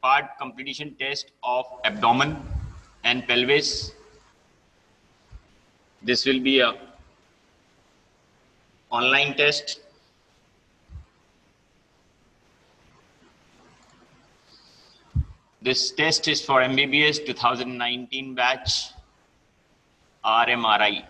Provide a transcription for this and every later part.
part completion test of abdomen and pelvis. This will be a online test. This test is for MBBS 2019 batch RMRI.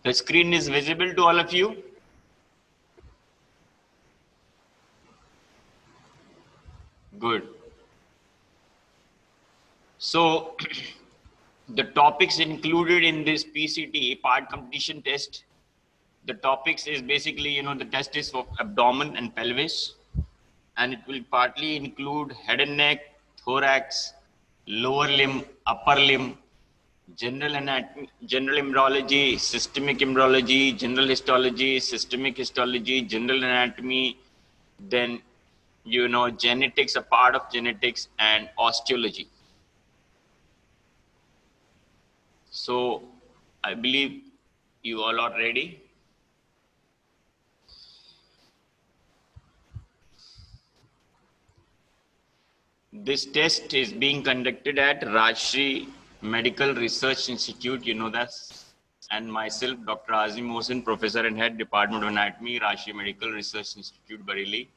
The screen is visible to all of you. Good. So the topics included in this PCT part completion test, the topics is basically, the test is for abdomen and pelvis, and it will partly include head and neck, thorax, lower limb, upper limb, general anatomy, general embryology, systemic embryology, general histology, systemic histology, general anatomy, then, genetics, a part of genetics, and osteology. So I believe you all are ready. This test is being conducted at Rajshri Medical Research Institute, that, and myself, Dr. Azim Mohsin, Professor and Head, Department of Anatomy, Rajshri Medical Research Institute, Bareilly.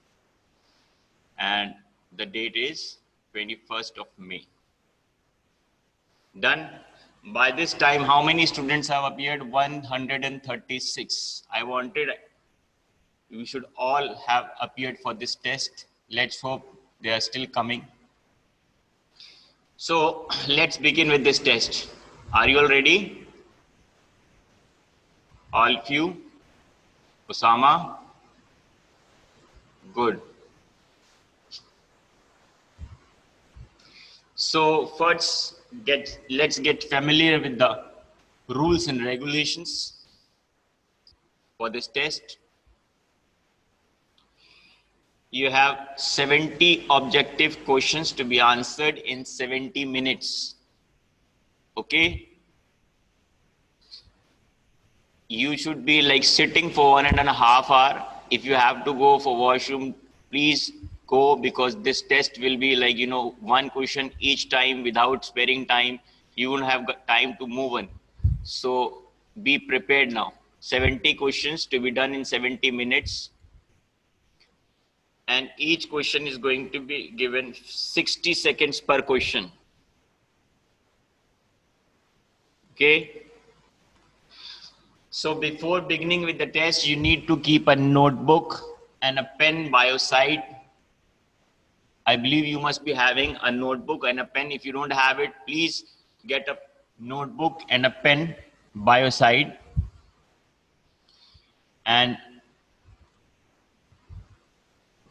And the date is 21st of May. Done. By this time, how many students have appeared? 136. I wanted, we should all have appeared for this test. Let's hope they are still coming. So let's begin with this test. Are you all ready? All of you? Osama? Good. So first, let's get familiar with the rules and regulations for this test. You have 70 objective questions to be answered in 70 minutes. Okay? You should be like sitting for 1.5 hours. If you have to go for washroom, please go, because this test will be like, one question each time without sparing time. You won't have time to move on. So be prepared now. 70 questions to be done in 70 minutes. And each question is going to be given 60 seconds per question. Okay. So before beginning with the test, you need to keep a notebook and a pen by your side. I believe you must be having a notebook and a pen. If you don't have it, please get a notebook and a pen by your side. And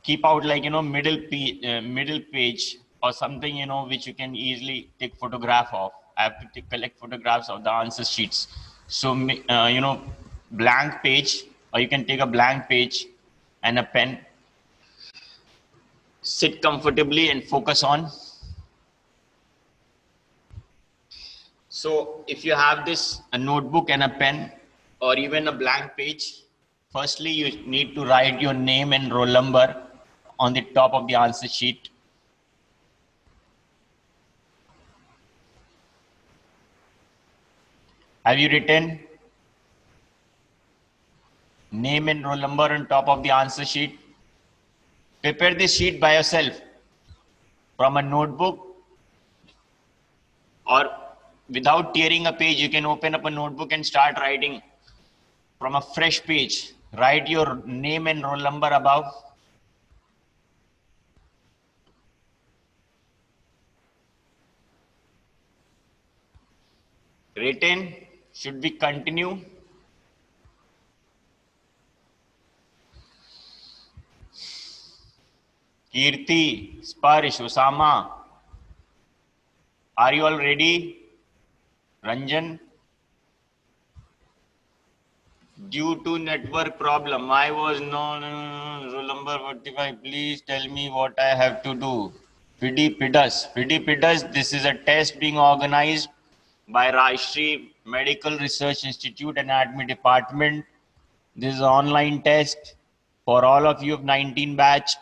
keep out like, middle page or something, which you can easily take photograph of. I have to collect photographs of the answer sheets. So, blank page, or you can take a blank page and a pen. Sit comfortably and focus on. So if you have this, a notebook and a pen, or even a blank page, firstly, you need to write your name and roll number on the top of the answer sheet. Have you written name and roll number on top of the answer sheet? Prepare this sheet by yourself from a notebook, or without tearing a page, you can open up a notebook and start writing from a fresh page. Write your name and roll number above. Written. Should we continue? Kirti, Sparish, Osama. Are you all ready? Ranjan? Due to network problem, I was roll number 45. Please tell me what I have to do. Pidi Pidas. This is a test being organized by Rajshri Medical Research Institute Anatomy Department. This is an online test for all of you of 19 batch.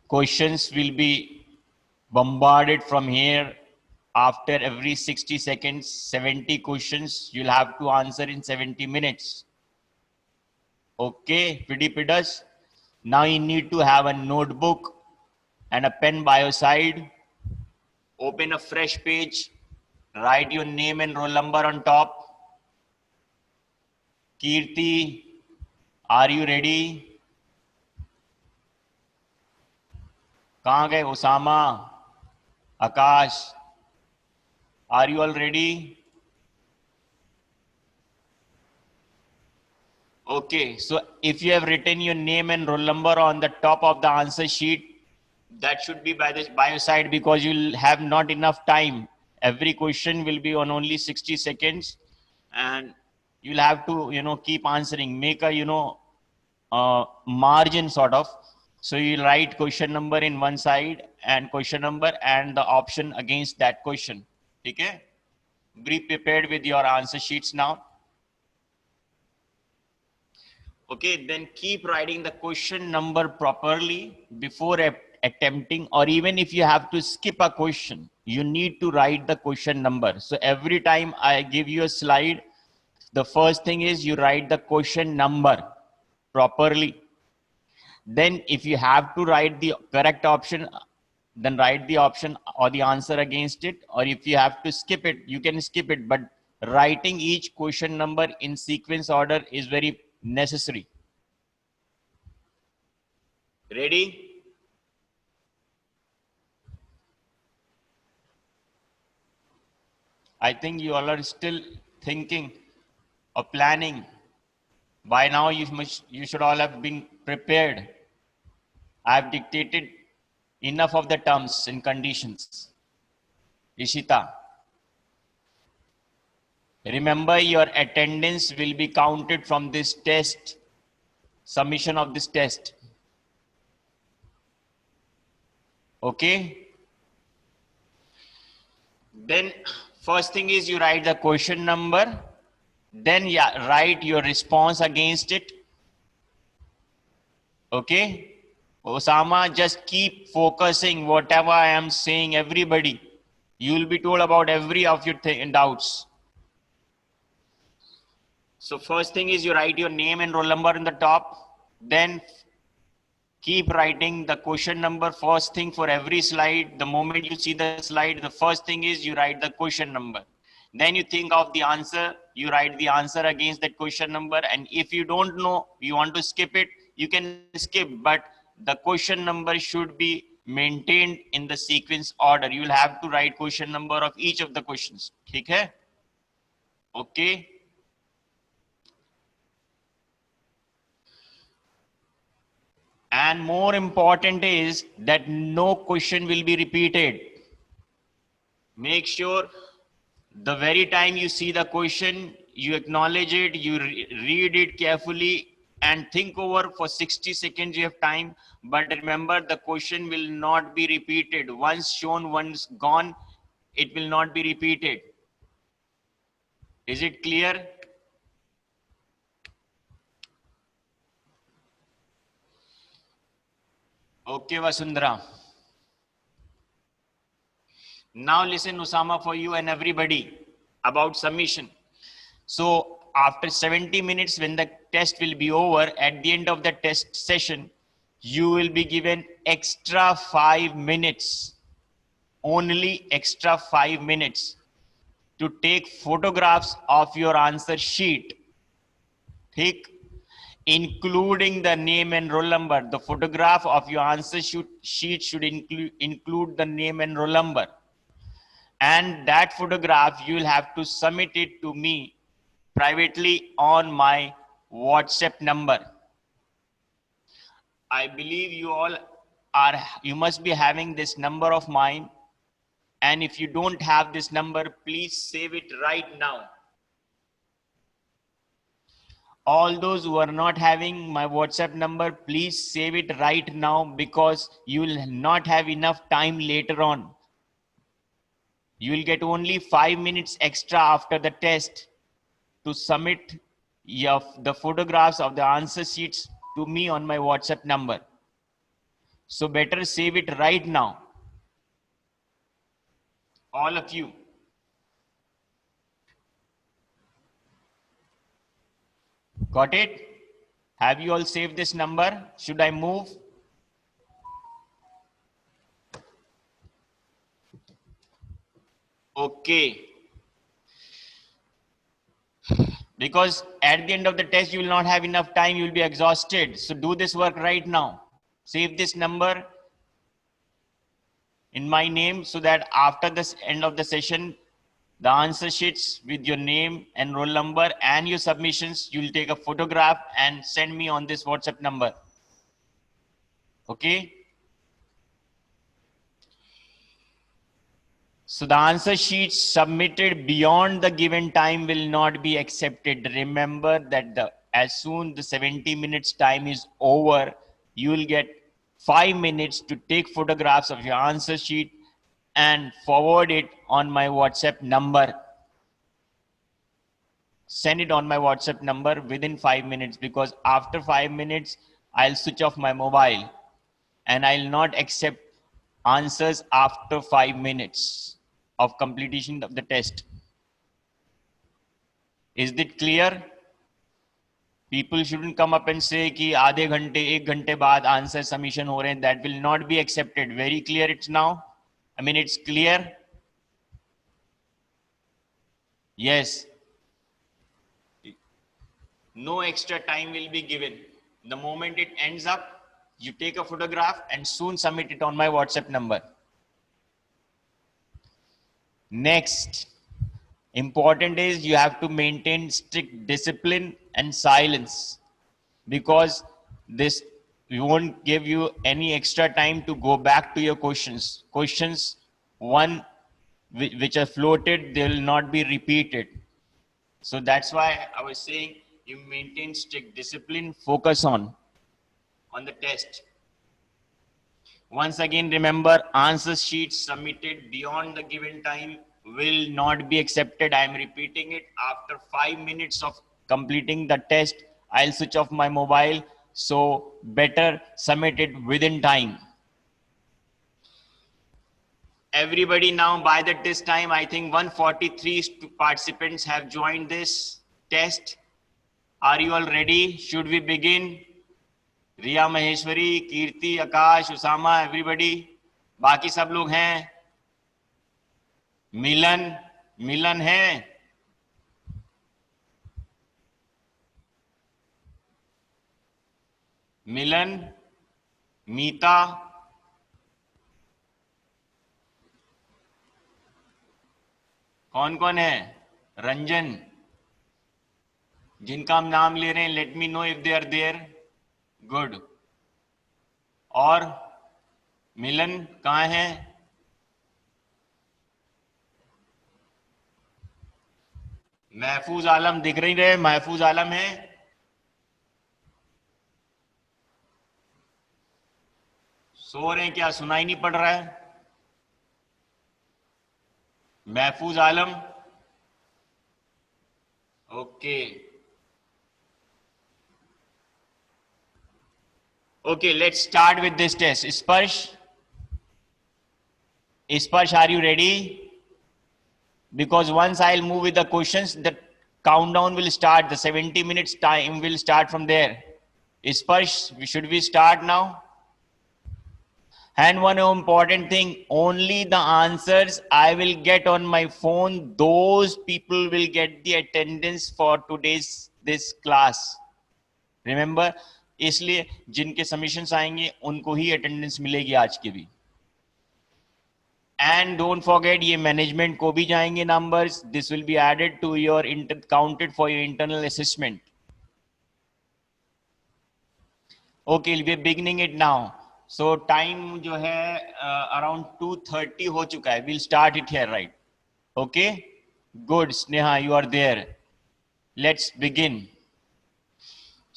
Questions will be bombarded from here. After every 60 seconds, 70 questions you'll have to answer in 70 minutes. Okay, Pidipidas. Now you need to have a notebook and a pen by your side. Open a fresh page. Write your name and roll number on top. Kirti, are you ready? कहाँ गए? Osama, Akash, are you all ready? Okay, so if you have written your name and roll number on the top of the answer sheet, that should be by your side, because you'll have not enough time. Every question will be on only 60 seconds, and you'll have to keep answering, make a margin sort of. So you'll write question number in one side and question number and the option against that question. Okay, be prepared with your answer sheets now. Okay, then keep writing the question number properly before attempting, or even if you have to skip a question, you need to write the question number. So every time I give you a slide, the first thing is you write the question number properly. Then if you have to write the correct option, then write the option or the answer against it. Or if you have to skip it, you can skip it. But writing each question number in sequence order is very necessary. Ready? I think you all are still thinking or planning. By now, you should all have been prepared. I have dictated enough of the terms and conditions. Ishita, remember your attendance will be counted from this test, submission of this test. Okay? Then first thing is you write the question number, then write your response against it. Okay? Osama, just keep focusing whatever I am saying, everybody. You will be told about every of your doubts. So first thing is you write your name and roll number in the top. Then keep writing the question number first thing for every slide. The moment you see the slide, the first thing is you write the question number. Then you think of the answer, you write the answer against that question number. And if you don't know, you want to skip it, you can skip, but the question number should be maintained in the sequence order. You will have to write question number of each of the questions. ठीक है? Okay. And more important is that no question will be repeated. Make sure the very time you see the question, you acknowledge it, you read it carefully and think over for 60 seconds you have time. But remember, the question will not be repeated. Once shown, once gone, it will not be repeated. Is it clear? Okay, Vasundhara. Now listen, Osama, for you and everybody about submission. So after 70 minutes, when the test will be over, at the end of the test session, you will be given extra 5 minutes, only extra 5 minutes to take photographs of your answer sheet, including the name and roll number. The photograph of your answer sheet should include the name and roll number. And that photograph, you will have to submit it to me privately on my WhatsApp number. I believe you must be having this number of mine. And if you don't have this number, please save it right now. All those who are not having my WhatsApp number, please save it right now, because you will not have enough time later on. You will get only 5 minutes extra after the test to submit the photographs of the answer sheets to me on my WhatsApp number. So better save it right now. All of you. Got it? Have you all saved this number? Should I move? Okay. Because at the end of the test, you will not have enough time. You will be exhausted. So do this work right now. Save this number in my name so that after the end of the session, the answer sheets with your name and roll number and your submissions, you'll take a photograph and send me on this WhatsApp number. Okay? So the answer sheets submitted beyond the given time will not be accepted. Remember that as soon the 70 minutes time is over, you will get 5 minutes to take photographs of your answer sheet and forward it on my WhatsApp number. Send it on my WhatsApp number within 5 minutes, because after 5 minutes, I'll switch off my mobile and I'll not accept answers after 5 minutes of completion of the test. Is it clear? People shouldn't come up and say कि आधे घंटे एक घंटे बाद answer submission हो रहे हैं. That will not be accepted. Very clear it's now? I mean, it's clear? Yes. No extra time will be given. The moment it ends up, you take a photograph and soon submit it on my WhatsApp number. Next, important is you have to maintain strict discipline and silence, because this won't give you any extra time to go back to your questions. Questions one which are floated, they will not be repeated. So that's why I was saying you maintain strict discipline, focus on the test. Once again, remember, answer sheets submitted beyond the given time will not be accepted. I am repeating it. After 5 minutes of completing the test, I'll switch off my mobile. So better submit it within time. Everybody now, by this time, I think 143 participants have joined this test. Are you all ready? Should we begin? Riya Maheshwari, Kirti, Akash, Usama, everybody, बाकी सब लोग हैं? मिलन है? मिलन, मीता, कौन कौन है? रंजन, जिनका हम नाम ले रहे हैं, let me know if they are there. Good. और मिलन कहाँ है? महफूज आलम दिख रही रहे? महफूज आलम है? सो रहे हैं क्या? सुनाई नहीं पड़ रहा है? महफूज आलम. Okay. Okay, let's start with this test. Sparsh, are you ready? Because once I'll move with the questions, the countdown will start. The 70 minutes time will start from there. Sparsh, should we start now? And one important thing, only the answers I will get on my phone, those people will get the attendance for today's this class. Remember? इसलिए जिनके submissions आएंगे उनको ही attendance मिलेगी आज के भी. And don't forget, ये management को भी जाएंगे numbers. This will be added to your counted for your internal assessment. Okay, will be beginning it now. So time जो है अराउंड 2:30 हो चुका है. Will start it here, right? Okay, good. Sneha, you are there. Let's begin.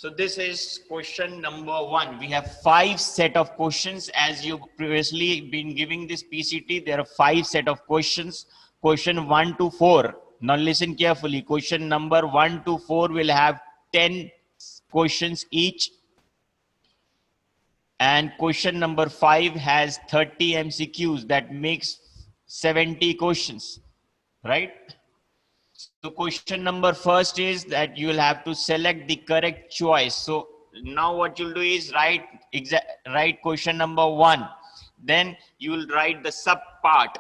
So this is question number 1. We have 5 set of questions. As you previously been giving this PCT, there are 5 set of questions. question 1 to 4. Now listen carefully. Question number 1 to 4 will have 10 questions each. And question number 5 has 30 MCQs. That makes 70 questions, right? So question number first is that you will have to select the correct choice. So now what you'll do is write question number 1. Then you will write the sub part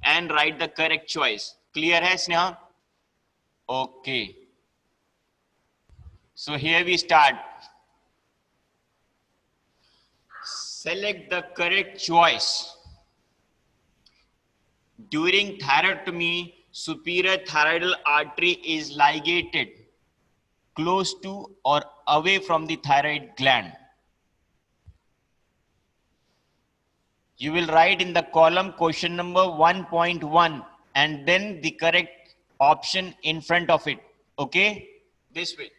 and write the correct choice. Clear hai Sneha? Okay. So here we start. Select the correct choice. During thyroidectomy, superior thyroidal artery is ligated close to or away from the thyroid gland. You will write in the column question number 1.1 and then the correct option in front of it. Okay? This way.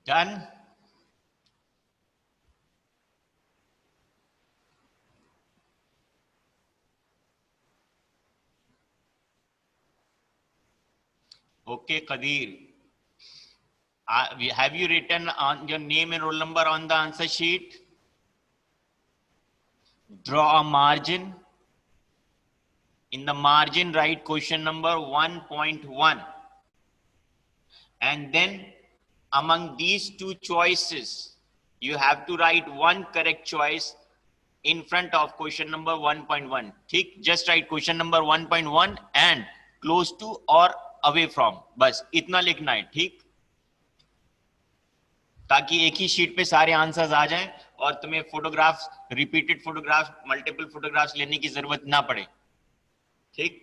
Done? Okay, Kadir. Have you written on your name and roll number on the answer sheet? Draw a margin. In the margin, write question number 1.1. And then among these two choices, you have to write one correct choice in front of question number 1.1. ठीक? Just write question number 1.1 and close to or away from. बस इतना लिखना है, ठीक? ताकि एक ही sheet पे सारे आंसर्स आ जाएं और तुम्हें photographs, repeated photographs, multiple photographs लेने की जरूरत ना पड़े. ठीक?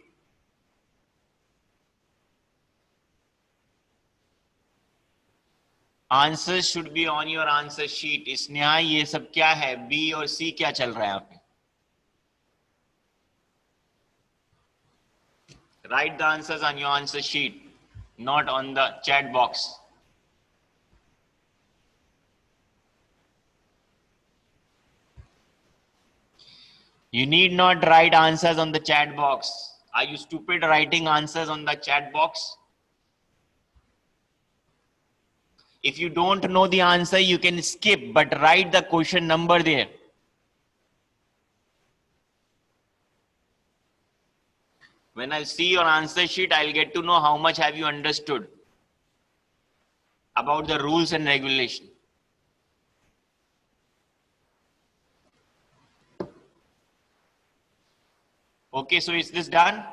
Answer should be on your answer sheet. Sneha ये सब क्या है? बी और सी क्या चल रहा है यहाँ पे? Write the answers on your answer sheet, not on the chat box. You need not write answers on the chat box. Are you stupid writing answers on the chat box? If you don't know the answer, you can skip, but write the question number there. When I see your answer sheet, I'll get to know how much have you understood about the rules and regulation. Okay, so is this done?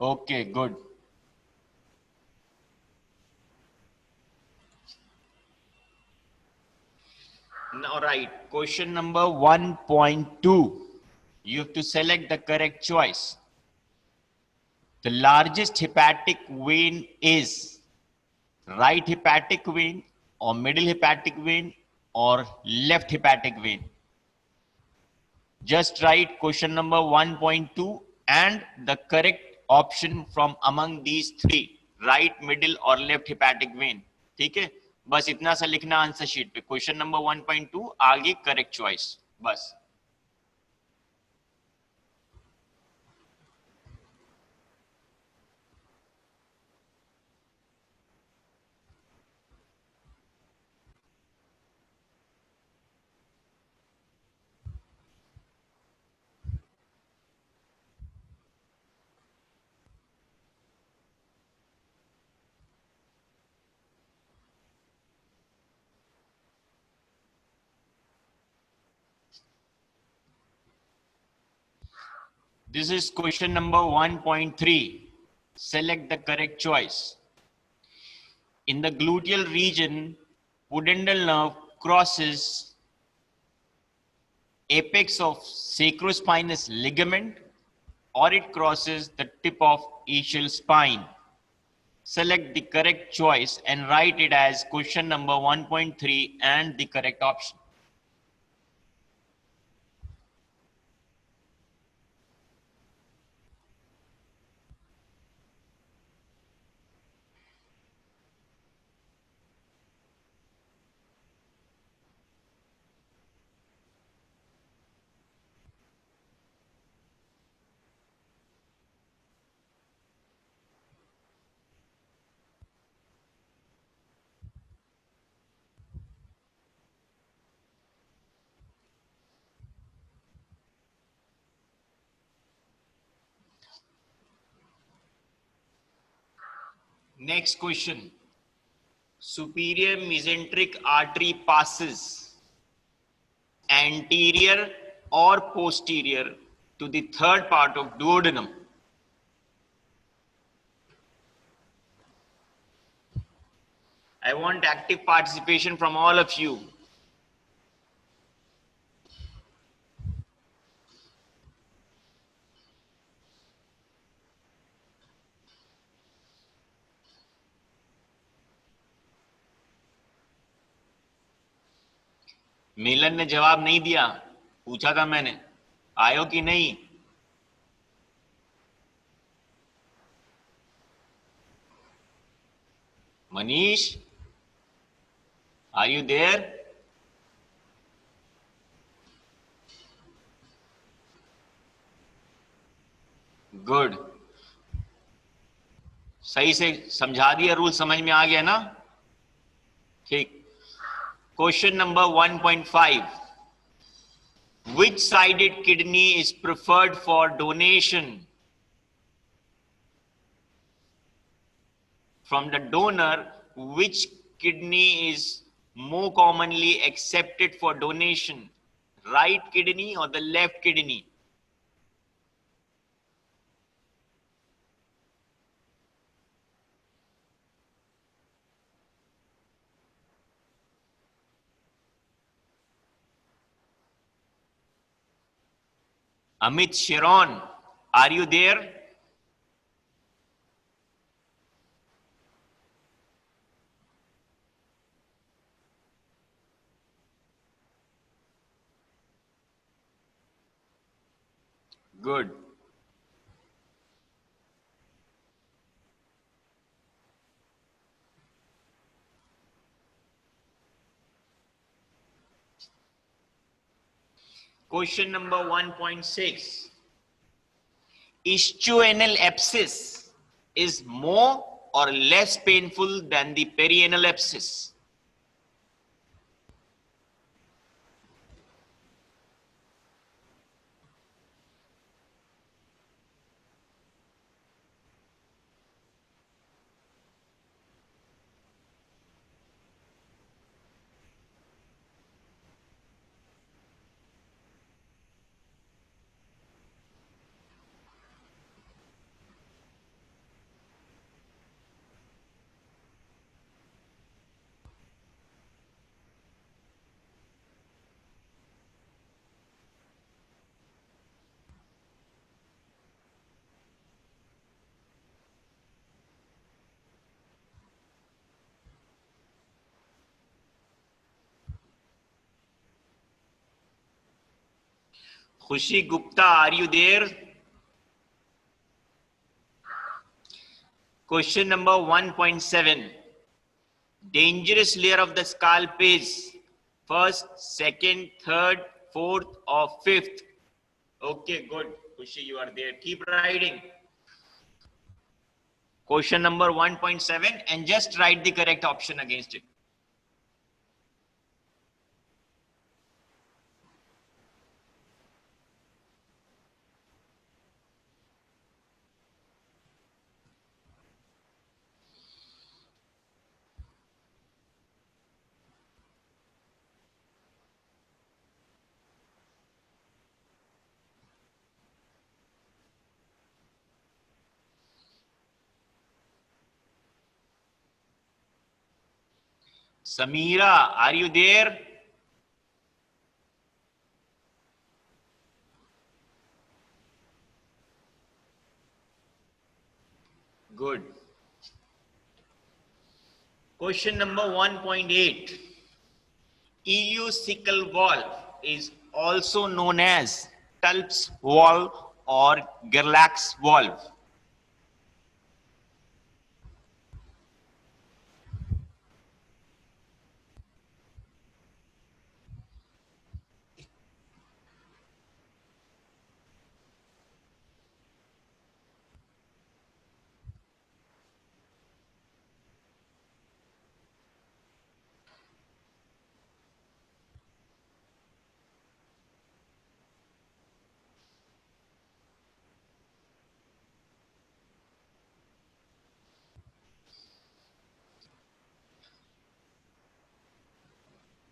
Okay, good. Now write question number 1.2. You have to select the correct choice. The largest hepatic vein is right hepatic vein or middle hepatic vein or left hepatic vein. Just write question number 1.2 and the correct option from among these three, right, middle or left hepatic vein. ठीक है? बस इतना सा लिखना answer sheet पे. Question number 1.2 आगे correct choice. बस. This is question number 1.3. Select the correct choice. In the gluteal region, pudendal nerve crosses apex of sacrospinous ligament, or it crosses the tip of ischial spine. Select the correct choice and write it as question number 1.3 and the correct option. Next question. Superior mesenteric artery passes anterior or posterior to the third part of duodenum. I want active participation from all of you. मिलन ने जवाब नहीं दिया, पूछा था मैंने, आयो कि नहीं? Manish, are you there? Good. सही से समझा दिया, रूल समझ में आ गया ना? ठीक. Question number 1.5. Which sided kidney is preferred for donation? From the donor, which kidney is more commonly accepted for donation? Right kidney or the left kidney? Amit Sharon, are you there? Good. Question number 1.6. Ischioanal abscess is more or less painful than the perianal abscess? Khushi Gupta, are you there? Question number 1.7. Dangerous layer of the scalp is first, second, third, fourth, or fifth? Okay, good. Khushi, you are there. Keep writing. Question number 1.7 and just write the correct option against it. Samira, are you there? Good. Question number 1.8. Ileocecal valve is also known as Tulp's valve or Gerlach's valve.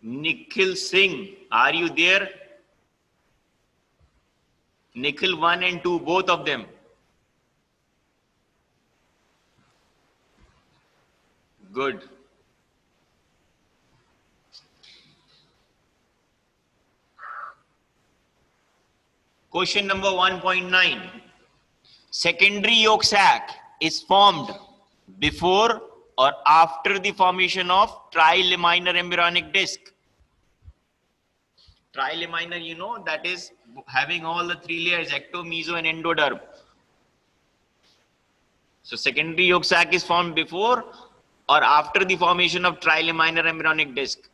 Nikhil Singh, are you there? Nikhil 1 and 2, both of them. Good. Question number 1.9. Secondary yolk sac is formed before or after the formation of trilaminar embryonic disc. Trilaminar, you know, that is having all the three layers, ecto, meso, and endoderm. So secondary yolk sac is formed before or after the formation of trilaminar embryonic disc.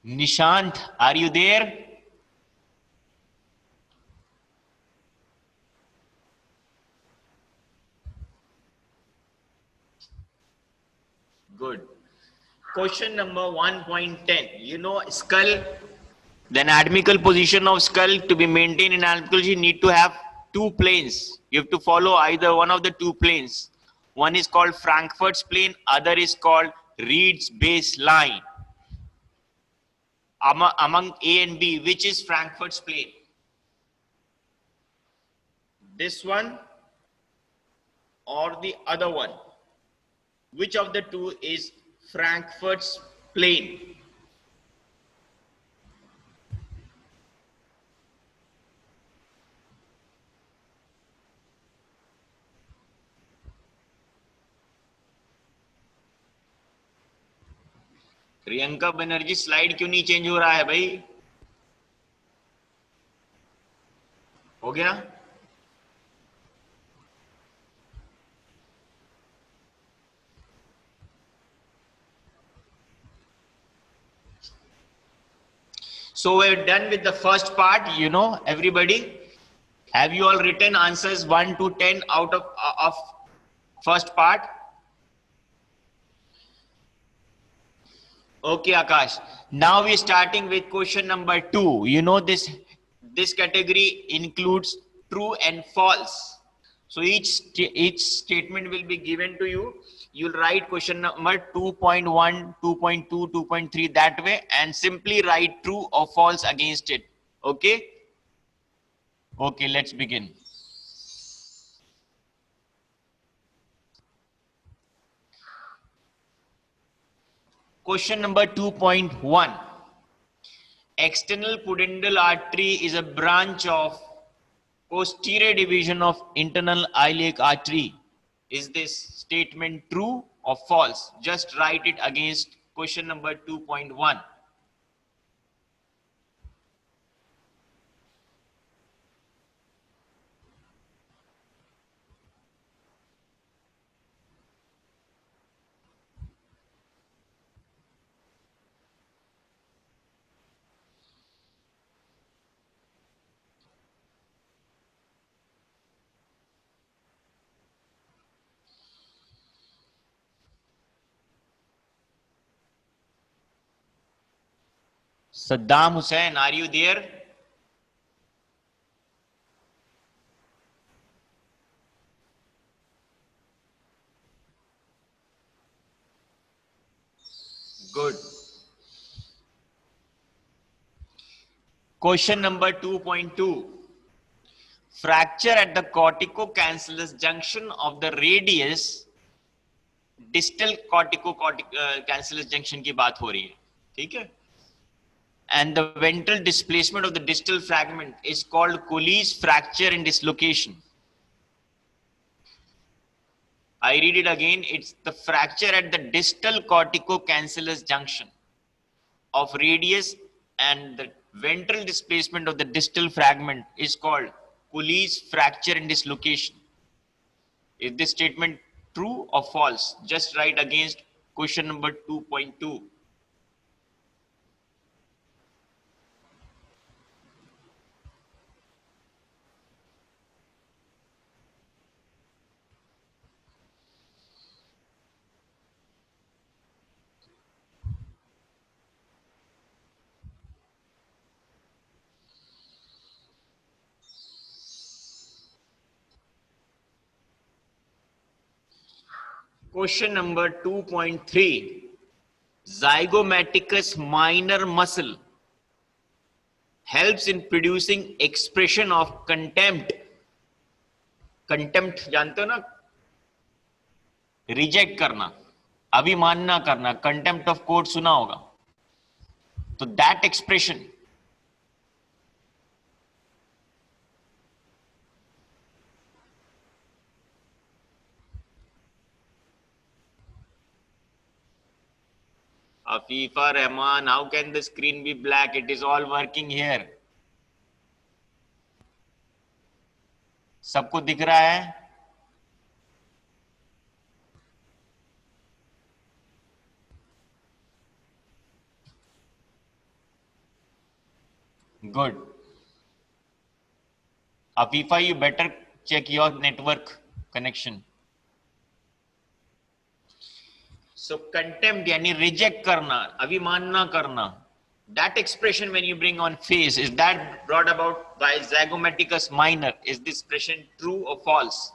Nishant, are you there? Good. Question number 1.10. You know, skull, the anatomical position of skull to be maintained in anatomy, you need to have two planes. You have to follow either one of the two planes. One is called Frankfurt's plane, other is called Reed's baseline. Among A and B, which is Frankfurt's plane? This one or the other one? Which of the two is Frankfurt's plane? Priyanka Banerjee slide क्यों नहीं change हो रहा है भाई? हो गया? So we're done with the first part. You know, everybody, have you all written answers 1 to 10 out of first part? Okay, Akash. Now we're starting with question number 2. You know, this category includes true and false. So each statement will be given to you. You'll write question number 2.1, 2.2, 2.3 that way, and simply write true or false against it. Okay? Okay, let's begin. Question number 2.1. External pudendal artery is a branch of posterior division of internal iliac artery. Is this statement true or false? Just write it against question number 2.1. Saddam Hussein, are you there? Good. Question number 2.2. Fracture at the cortico-cancellous junction of the radius, distal cortico-cancellous junction की बात हो रही है, ठीक है? And the ventral displacement of the distal fragment is called Colles fracture and dislocation. I read it again. It's the fracture at the distal cortico-cancellous junction of radius and the ventral displacement of the distal fragment is called Colles fracture and dislocation. Is this statement true or false? Just write against question number 2.2. Question number 2.3. Zygomaticus minor muscle helps in producing expression of contempt. Contempt जानते हो ना? Reject करना, अभिमानना करना, contempt of court सुना होगा. तो that expression Afifa Rahman, how can the screen be black? It is all working here. सबको दिख रहा है? Good. Afifa, you better check your network connection. So contempt यानी reject करना, अभिमानना करना. That expression when you bring on face, is that brought about by Zygomaticus minor? Is this expression true or false?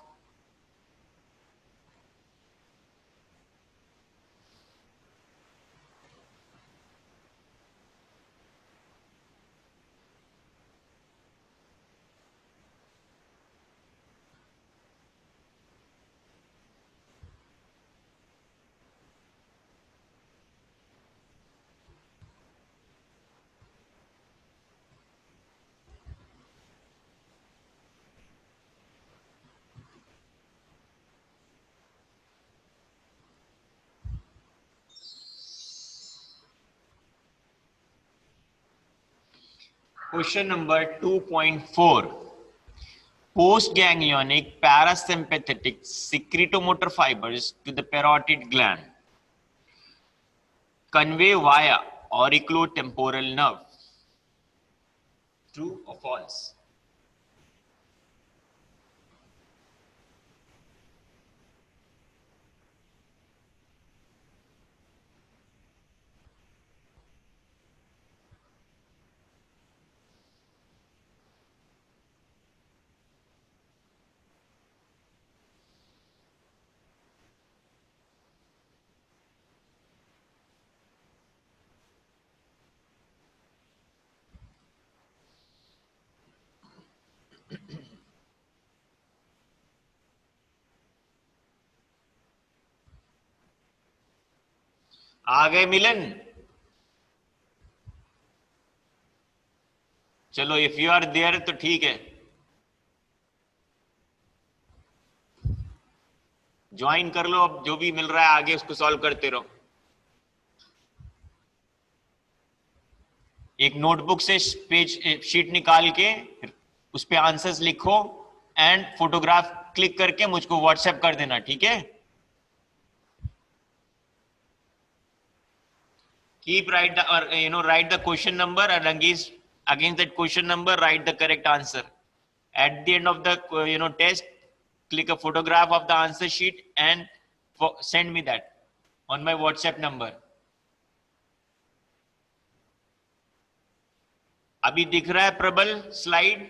Question number 2.4. Postganglionic parasympathetic secretomotor fibers to the parotid gland convey via auriculotemporal nerve. True or false? आ गए मिलन? चलो, if you are there तो ठीक है, join कर लो. अब जो भी मिल रहा है आगे उसको सॉल्व करते रहो. एक नोटबुक से पेज शीट निकाल के उस पे आंसर्स लिखो एंड फोटोग्राफ क्लिक करके मुझको व्हाट्सएप कर देना, ठीक है? Keep write the or write the question number and against that question number write the correct answer. At the end of the test, click a photograph of the answer sheet and send me that on my WhatsApp number. अभी दिख रहा है प्रबल slide?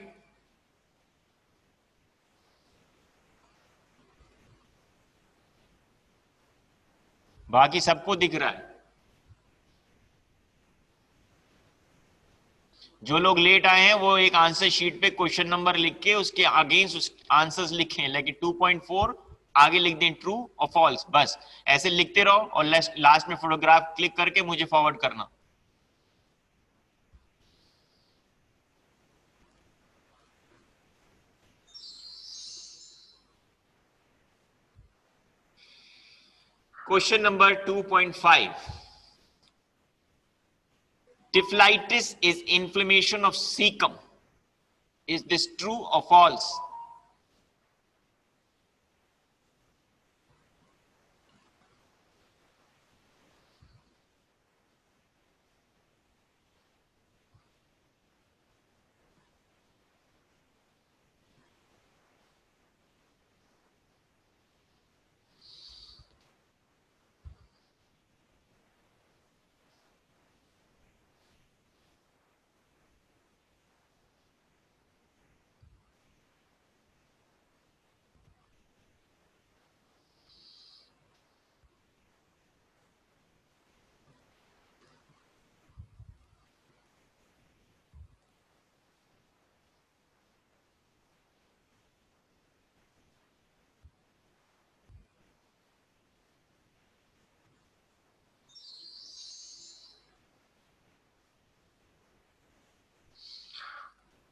बाकी सबको दिख रहा है? जो लोग लेट आए हैं वो एक आंसर शीट पे क्वेश्चन नंबर लिख के उसके अगेंस्ट आंसर्स लिखें, लेकिन 2.4 आगे लिख दें ट्रू और फॉल्स, बस ऐसे लिखते रहो और लास्ट में फोटोग्राफ क्लिक करके मुझे फॉरवर्ड करना। Question number 2.5, Typhlitis is inflammation of cecum. Is this true or false?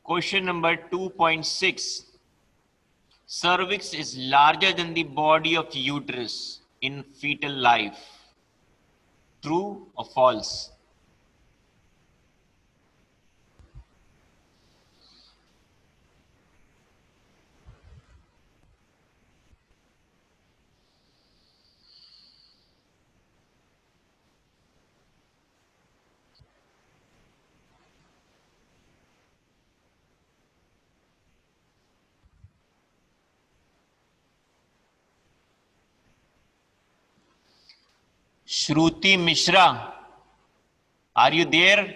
Question number 2.6. Cervix is larger than the body of uterus in fetal life. True or false? Shruti Mishra, are you there?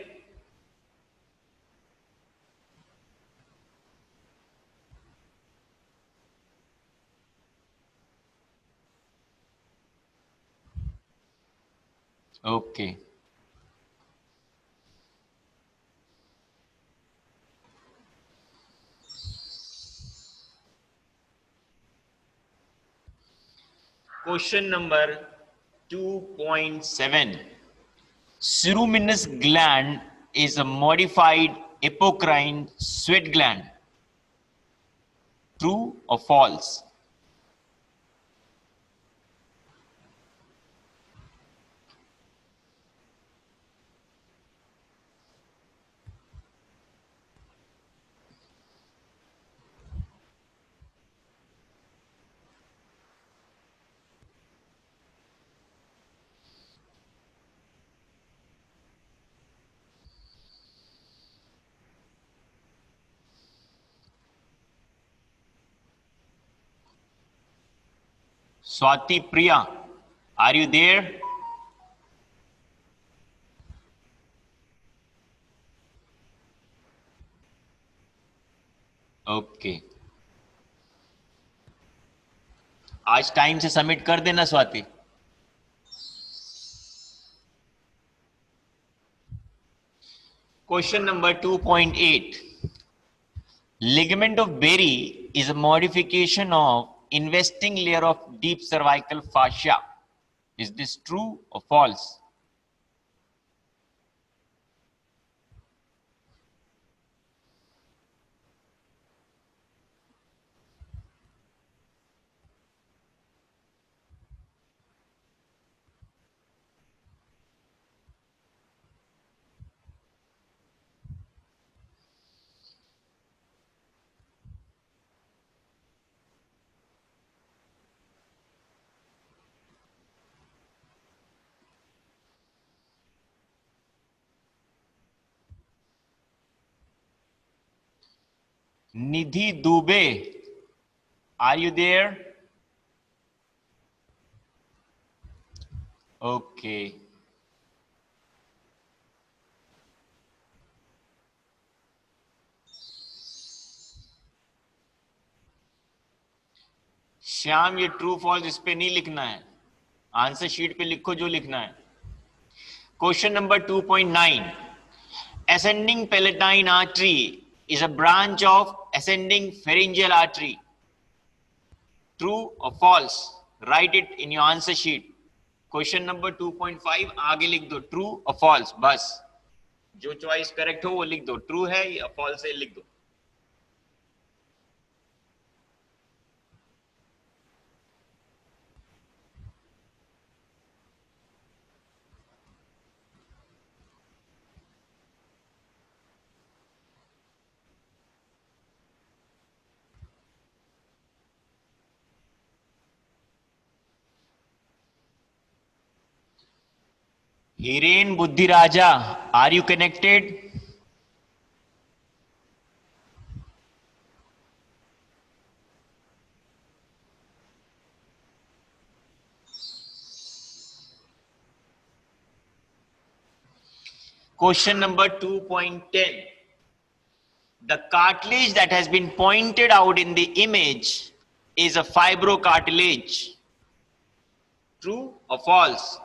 Okay. Question number 2.7. Ceruminous gland is a modified apocrine sweat gland. True or false? Swati Priya, are you there? Okay, आज time से submit कर देना Swati. Question number 2.8. Ligament of Berry is a modification of investing layer of deep cervical fascia. Is this true or false? Nidhi Dubey, are you there? Okay. Shyam, ये true false इस पे नहीं लिखना है, आंसर शीट पे लिखो जो लिखना है। Question number 2.9. ascending palatine artery is a branch of ascending pharyngeal artery. True or false? Write it in your answer sheet. Question number 2.5 आगे लिख दो. True or false? बस जो चॉइस करेक्ट हो वो लिख दो. ट्रू है या फॉल्स है लिख दो. Hiren Buddhi Raja, are you connected? Question number 2.10. The cartilage that has been pointed out in the image is a fibrocartilage. True or false?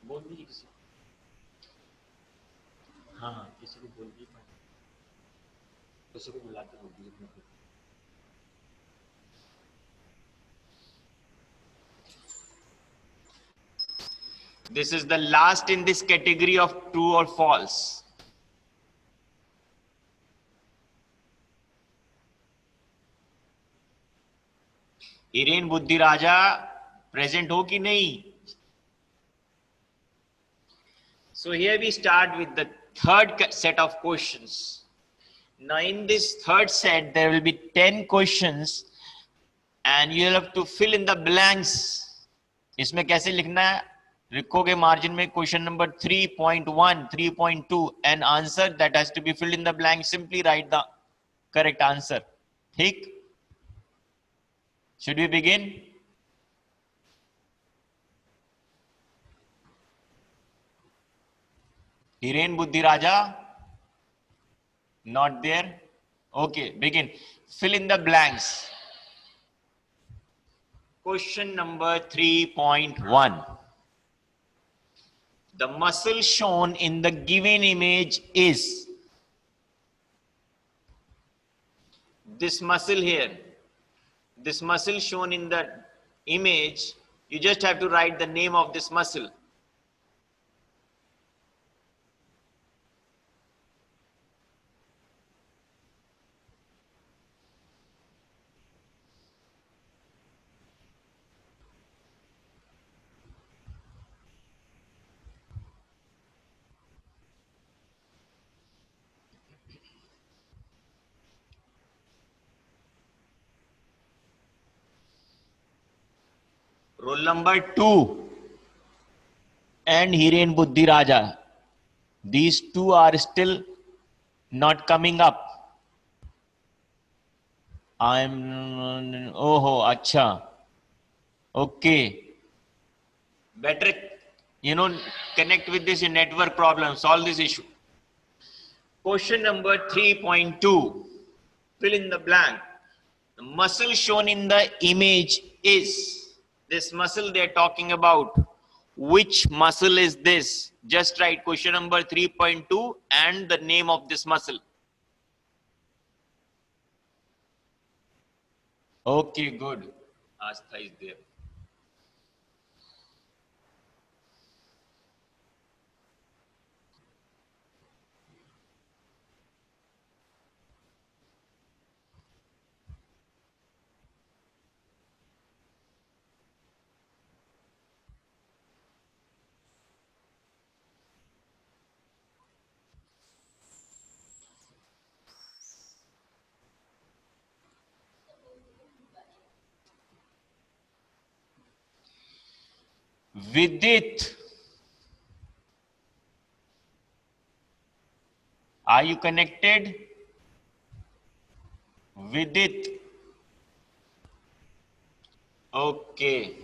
बोल दीजिए किसी. हाँ हाँ किसी को बोल दीजिए. किसी को बुला के बोल दीजिए. This is the last in this category of true or false. Hiren बुद्धि राजा present हो कि नहीं? So here we start with the third set of questions. Now in this third set there will be 10 questions and you will have to fill in the blanks. इसमें कैसे लिखना है? लिखोगे margin में question number 3.1, 3.2 and answer that has to be filled in the blank. Simply write the correct answer. ठीक? Should we begin? Hiren Buddhi Raja? Not there? Okay, begin. Fill in the blanks. Question number 3.1. The muscle shown in the given image is this muscle here. This muscle shown in the image, you just have to write the name of this muscle. Roll number 2 and Hiren Buddhi Raja. These two are still not coming up. Oh, acha. Okay. Better, connect with this network problem, solve this issue. Question number 3.2. Fill in the blank. The muscle shown in the image is this muscle they're talking about. Which muscle is this? Just write question number 3.2 and the name of this muscle. Okay, good. Astha is there. Vidit, are you connected? Vidit. Okay.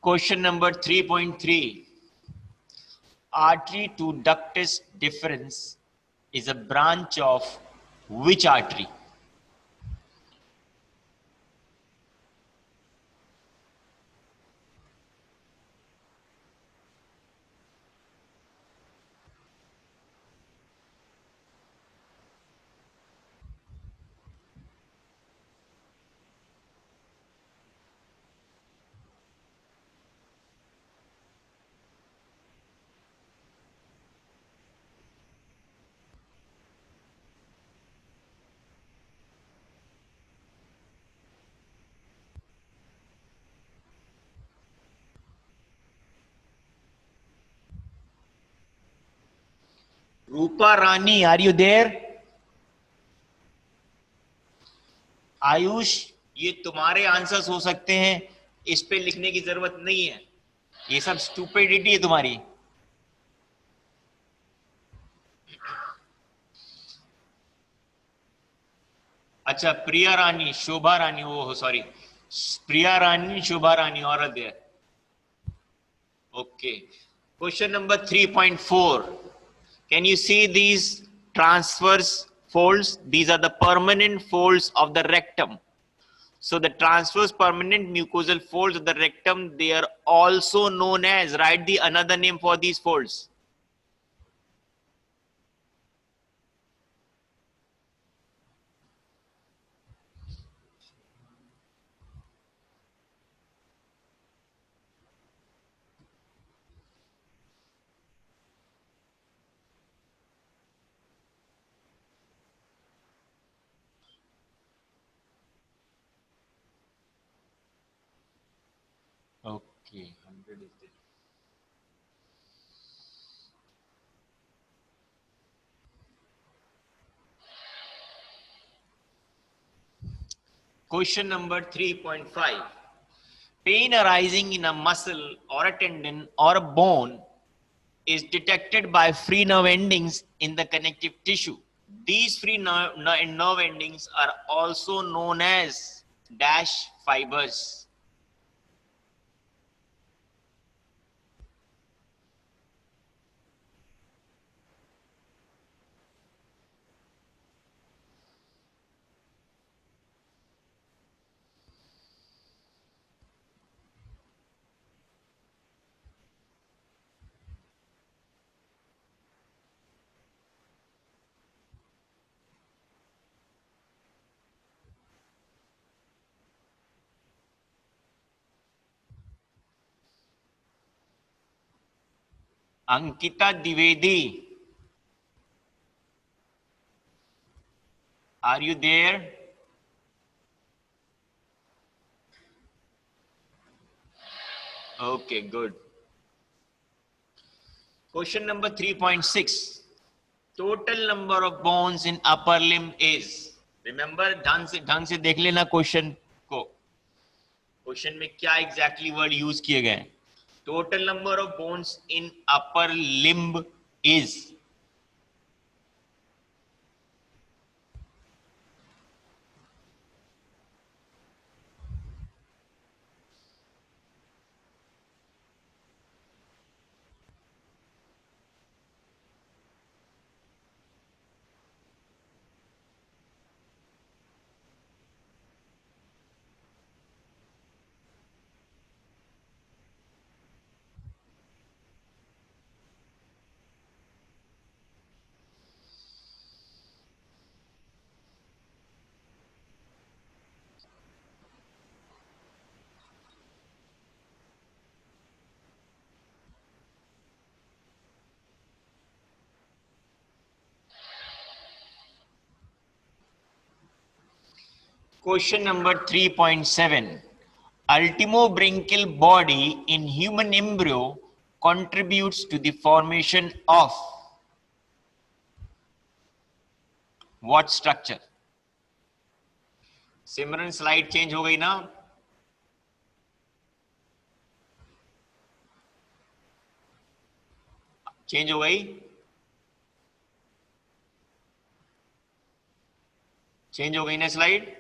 Question number 3.3. Artery to ductus deferens is a branch of which artery? Rupa Rani, are you there? Ayush, ये तुम्हारे answers हो सकते हैं, इस पे लिखने की जरूरत नहीं है, ये सब स्टूपिडिटी है तुम्हारी. अच्छा, प्रिया रानी, शोभा रानी, वो सॉरी, प्रिया रानी, शोभा रानी, और there. Okay. Question number 3.4. Can you see these transverse folds? These are the permanent folds of the rectum. So the transverse permanent mucosal folds of the rectum, they are also known as, write the another name for these folds. Okay, 100 is there. Question number 3.5. Pain arising in a muscle or a tendon or a bone is detected by free nerve endings in the connective tissue. These free nerve endings are also known as dash fibers. Ankita Divedi, are you there? Okay, good. Question number 3.6. Total number of bones in upper limb is. Remember, ढंग से देख लेना question को. Question में क्या exactly word use किए गए. Total number of bones in upper limb is. Question number 3.7. Ultimobranchial body in human embryo contributes to the formation of what structure? Simran, slide change हो गई ना? चेंज हो गई? चेंज हो गई ना slide?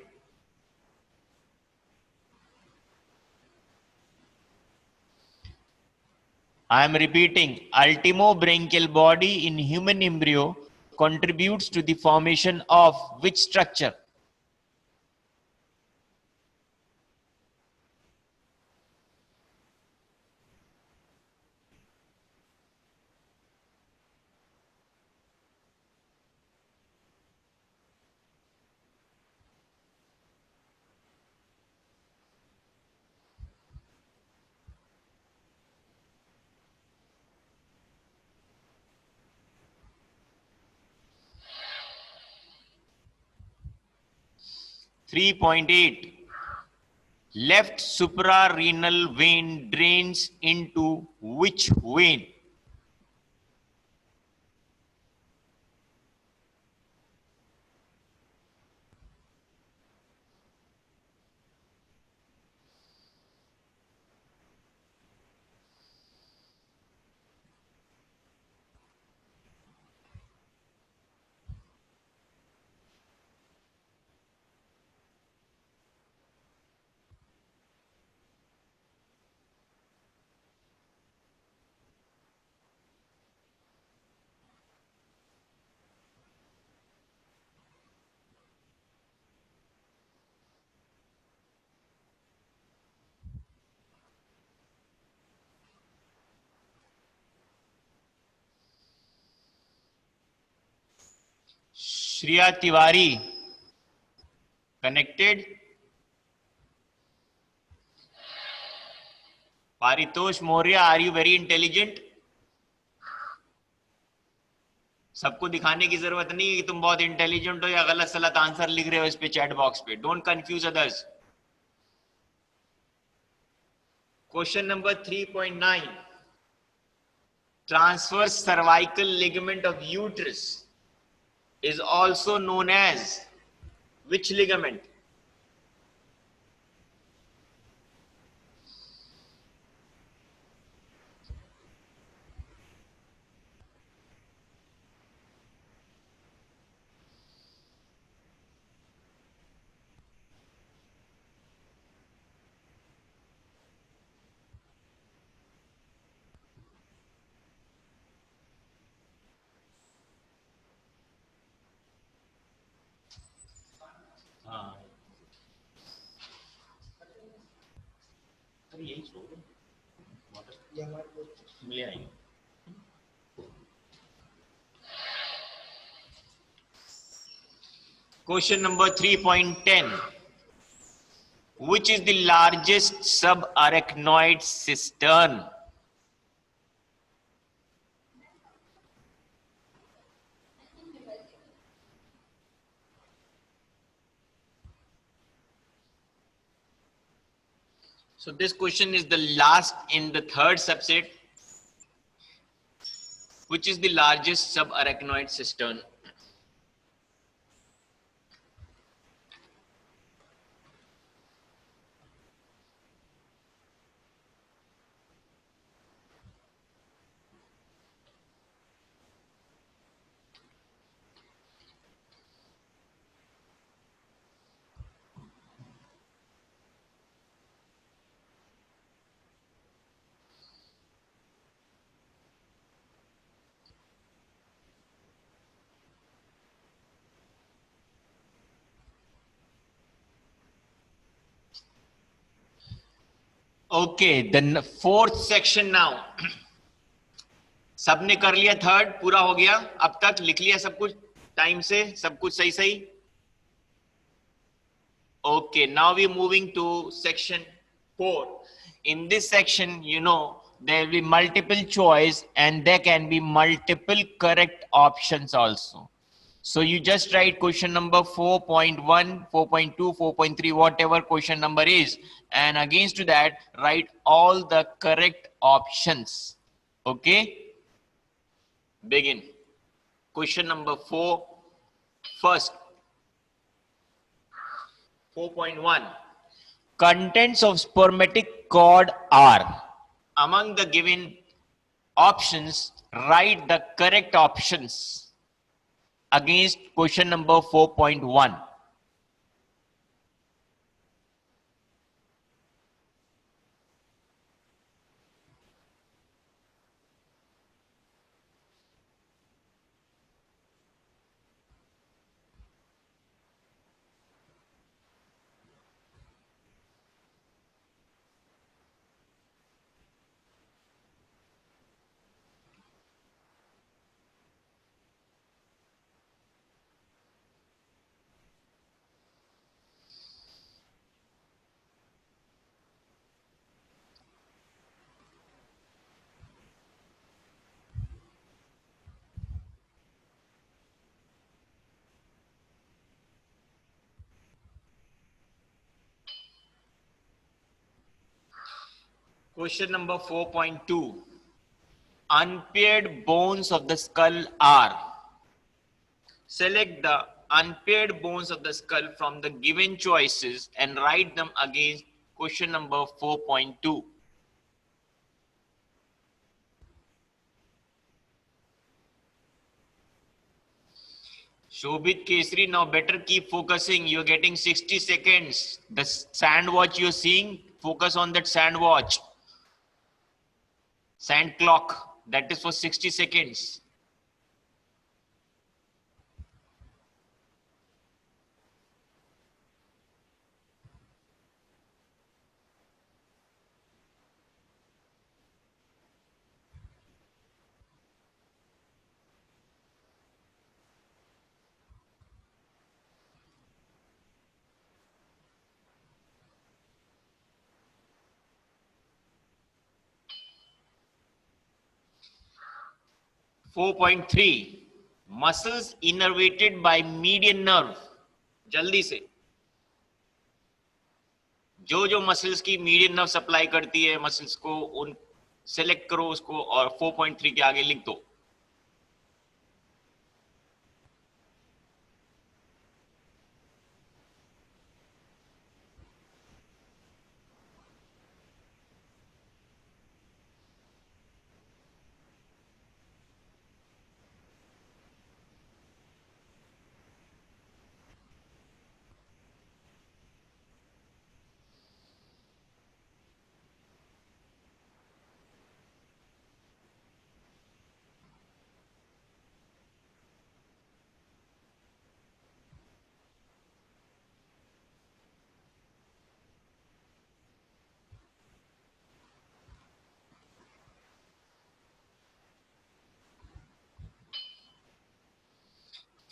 I am repeating, ultimobranchial body in human embryo contributes to the formation of which structure? Three point eight. Left suprarenal vein drains into which vein? Shreya Tiwari, connected? Paritosh Mourya, are you very intelligent? सबको दिखाने की जरूरत नहीं है कि तुम बहुत intelligent हो या गलत सलत आंसर लिख रहे हो इस पे चैट बॉक्स पे. Don't confuse others. Question number 3.9. Transverse cervical ligament of uterus is also known as which ligament? Question number 3.10. Which is the largest subarachnoid cistern? So this question is the last in the third subset. Which is the largest subarachnoid cistern? Okay, the fourth section now. सबने कर लिया third, पूरा हो गया अब तक, लिख लिया सब कुछ टाइम से, सब कुछ सही सही. Okay, now we're moving to section 4. In this section, there will be multiple choice and there can be multiple correct options also. So you just write question number 4.1, 4.2, 4.3, whatever question number is, and against to that, write all the correct options. Okay? Begin. Question number 4, first. 4.1. Contents of spermatic cord are. Among the given options, write the correct options against question number 4.1. Question number 4.2. Unpaired bones of the skull are. Select the unpaired bones of the skull from the given choices and write them against question number 4.2. Shobhit Kesri, now better keep focusing. You're getting 60 seconds. The sand watch you're seeing, focus on that sand watch. Sand clock, that is for 60 seconds. Four point three muscles innervated bye median nerve. जल्दी से जो muscles की median nerve supply करती है muscles को, उन select करो उसको और 4.3 के आगे लिख दो.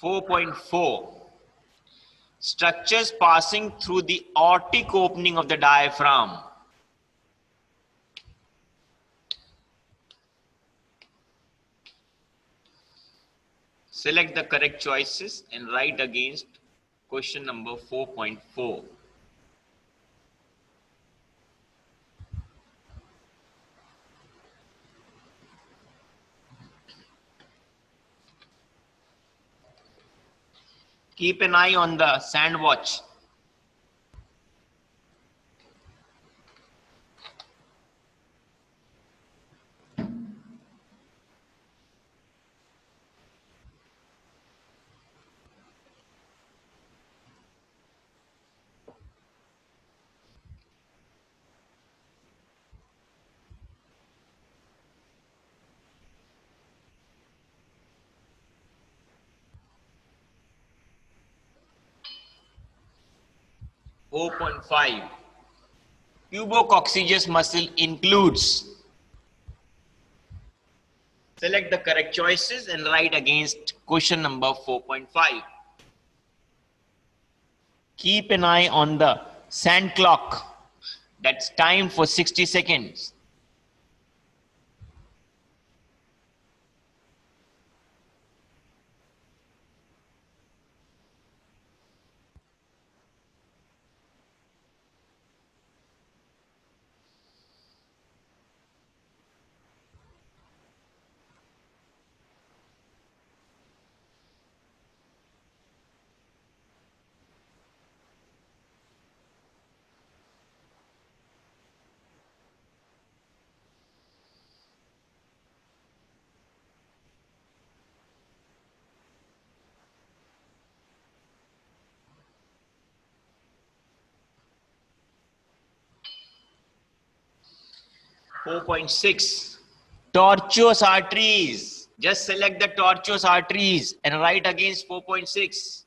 Four point four structures passing through the aortic opening of the diaphragm. Select the correct choices and write against question number 4.4. Keep an eye on the sand watch. Four point five. Pubococcygeus muscle includes. Select the correct choices and write against question number 4.5. Keep an eye on the sand clock. That's time for 60 seconds. Four point six. Tortuous arteries. Just select the tortuous arteries and write against 4.6.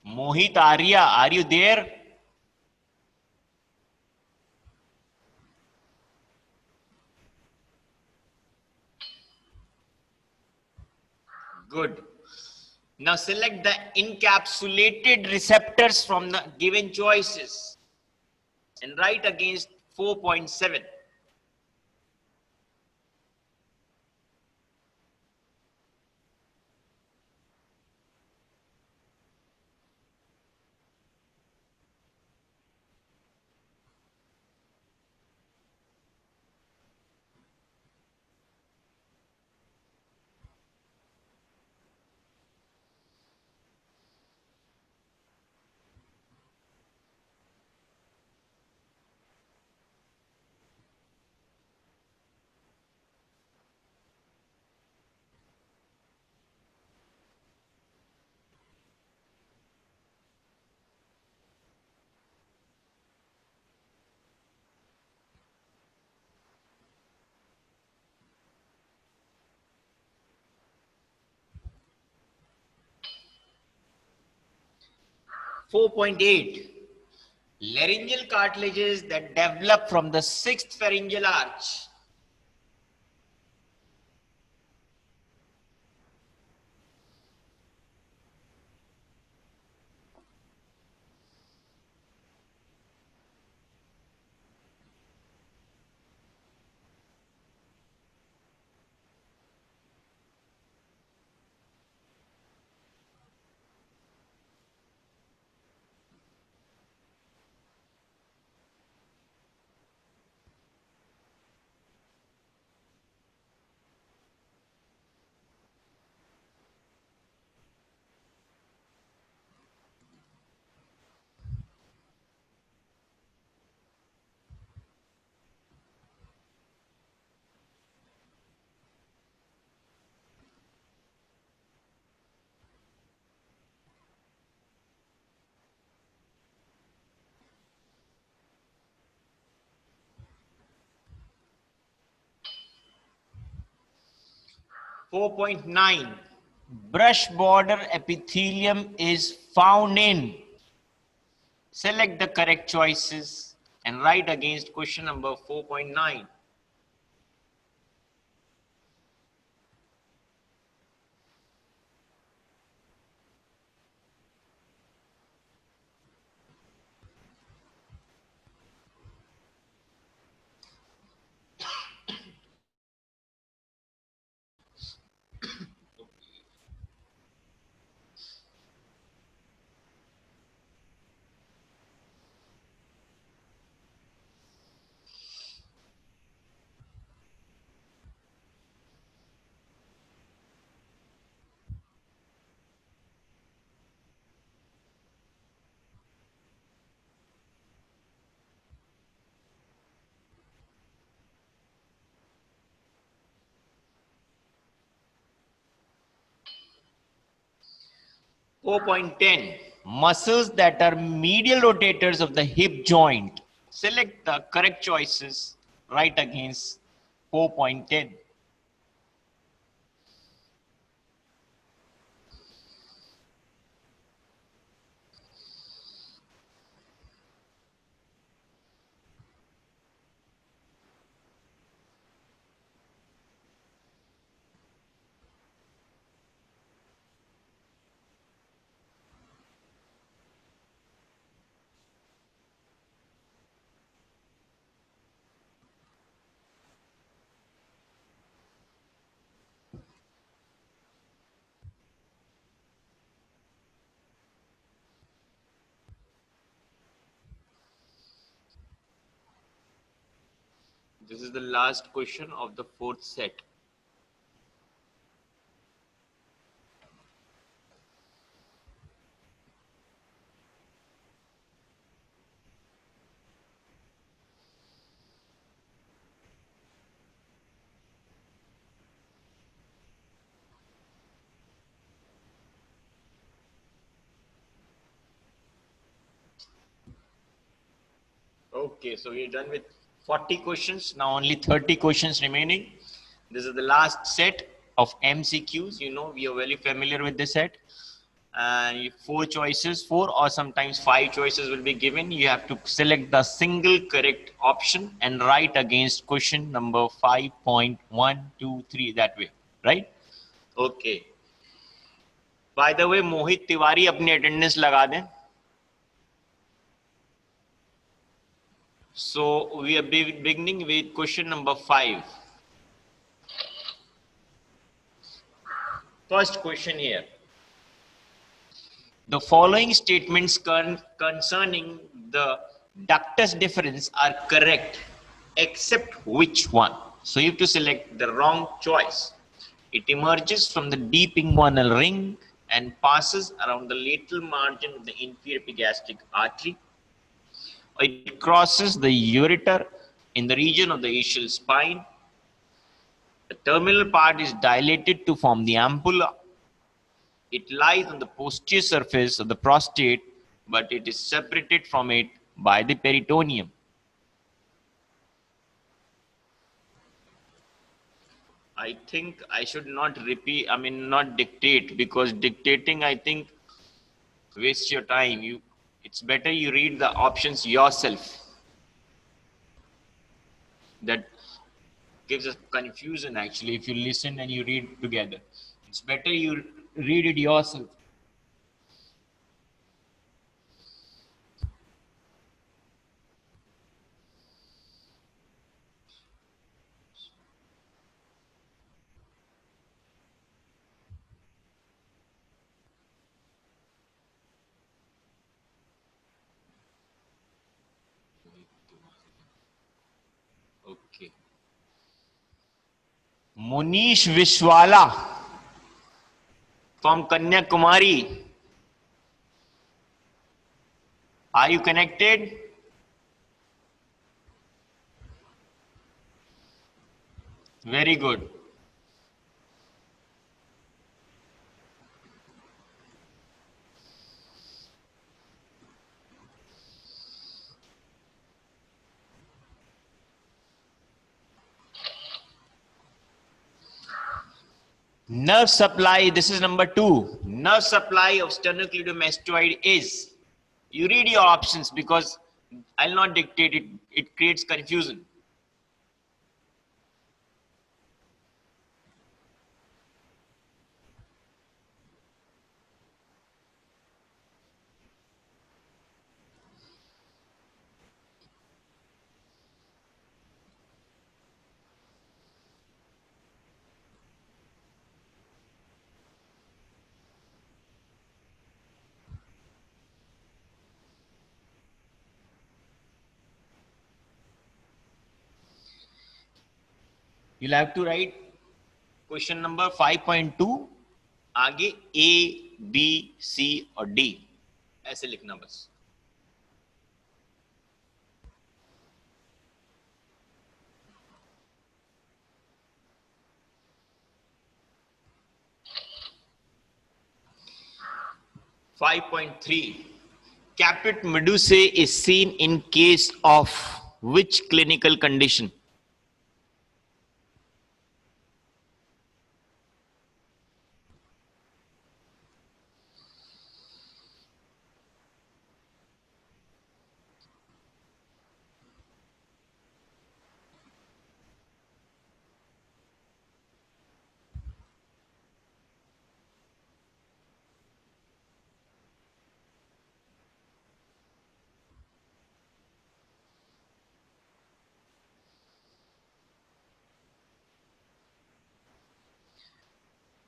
Mohit Arya, are you there? Good. Now select the encapsulated receptors from the given choices and write against 4.7. 4.8. Laryngeal cartilages that develop from the sixth pharyngeal arch. Four point nine. Brush border epithelium is found in. Select the correct choices and write against question number 4.9. 4.10. Muscles that are medial rotators of the hip joint. Select the correct choices. Write against 4.10. This is the last question of the fourth set. Okay, so we're done with 40 questions. Now only 30 questions remaining. This is the last set of MCQs. You know, we are very familiar with this set. and 4 choices, 4 or sometimes 5 choices will be given. You have to select the single correct option and write against question number 5.123 that way, right? Okay. By the way, Mohit Tiwari अपनी attendance लगा दें. So we are beginning with question number 5. First question here. The following statements concerning the ductus deferens are correct, except which one? So you have to select the wrong choice. It emerges from the deep inguinal ring and passes around the lateral margin of the inferior epigastric artery. It crosses the ureter in the region of the ischial spine. The terminal part is dilated to form the ampulla. It lies on the posterior surface of the prostate, but it is separated from it by the peritoneum. I think I should not repeat, not dictate, because dictating, I think, wastes your time. It's better you read the options yourself. That gives us confusion, actually, if you listen and you read together. It's better you read it yourself. Okay. Munish Vishwala from Kanyakumari. Are you connected? Very good. Nerve supply, this is number 2. Nerve supply of sternocleidomastoid is, you read your options because I'll not dictate it, it creates confusion. You'll have to write question number 5.2 आगे A, B, C और D ऐसे लिखना बस. .3 caput medusae is seen in case of which clinical condition?